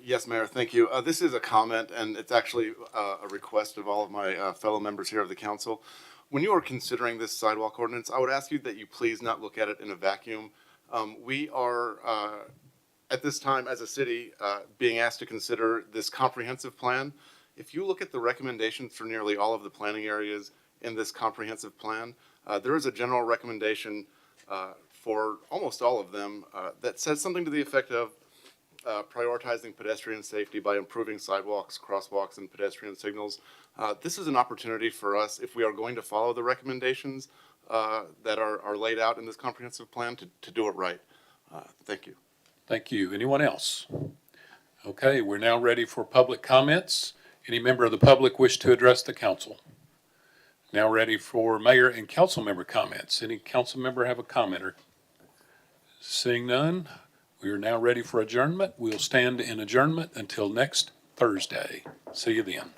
Yes, Mayor, thank you. This is a comment, and it's actually a request of all of my fellow members here of the council. When you are considering this sidewalk ordinance, I would ask you that you please not look at it in a vacuum. We are, at this time as a city, being asked to consider this comprehensive plan. If you look at the recommendations for nearly all of the planning areas in this comprehensive plan, there is a general recommendation for almost all of them that says something to the effect of prioritizing pedestrian safety by improving sidewalks, crosswalks, and pedestrian signals. This is an opportunity for us, if we are going to follow the recommendations that are laid out in this comprehensive plan, to do it right. Thank you. Thank you. Anyone else? Okay, we're now ready for public comments. Any member of the public wish to address the council? Now ready for mayor and council member comments. Any council member have a commenter? Seeing none, we are now ready for adjournment. We'll stand in adjournment until next Thursday. See you then.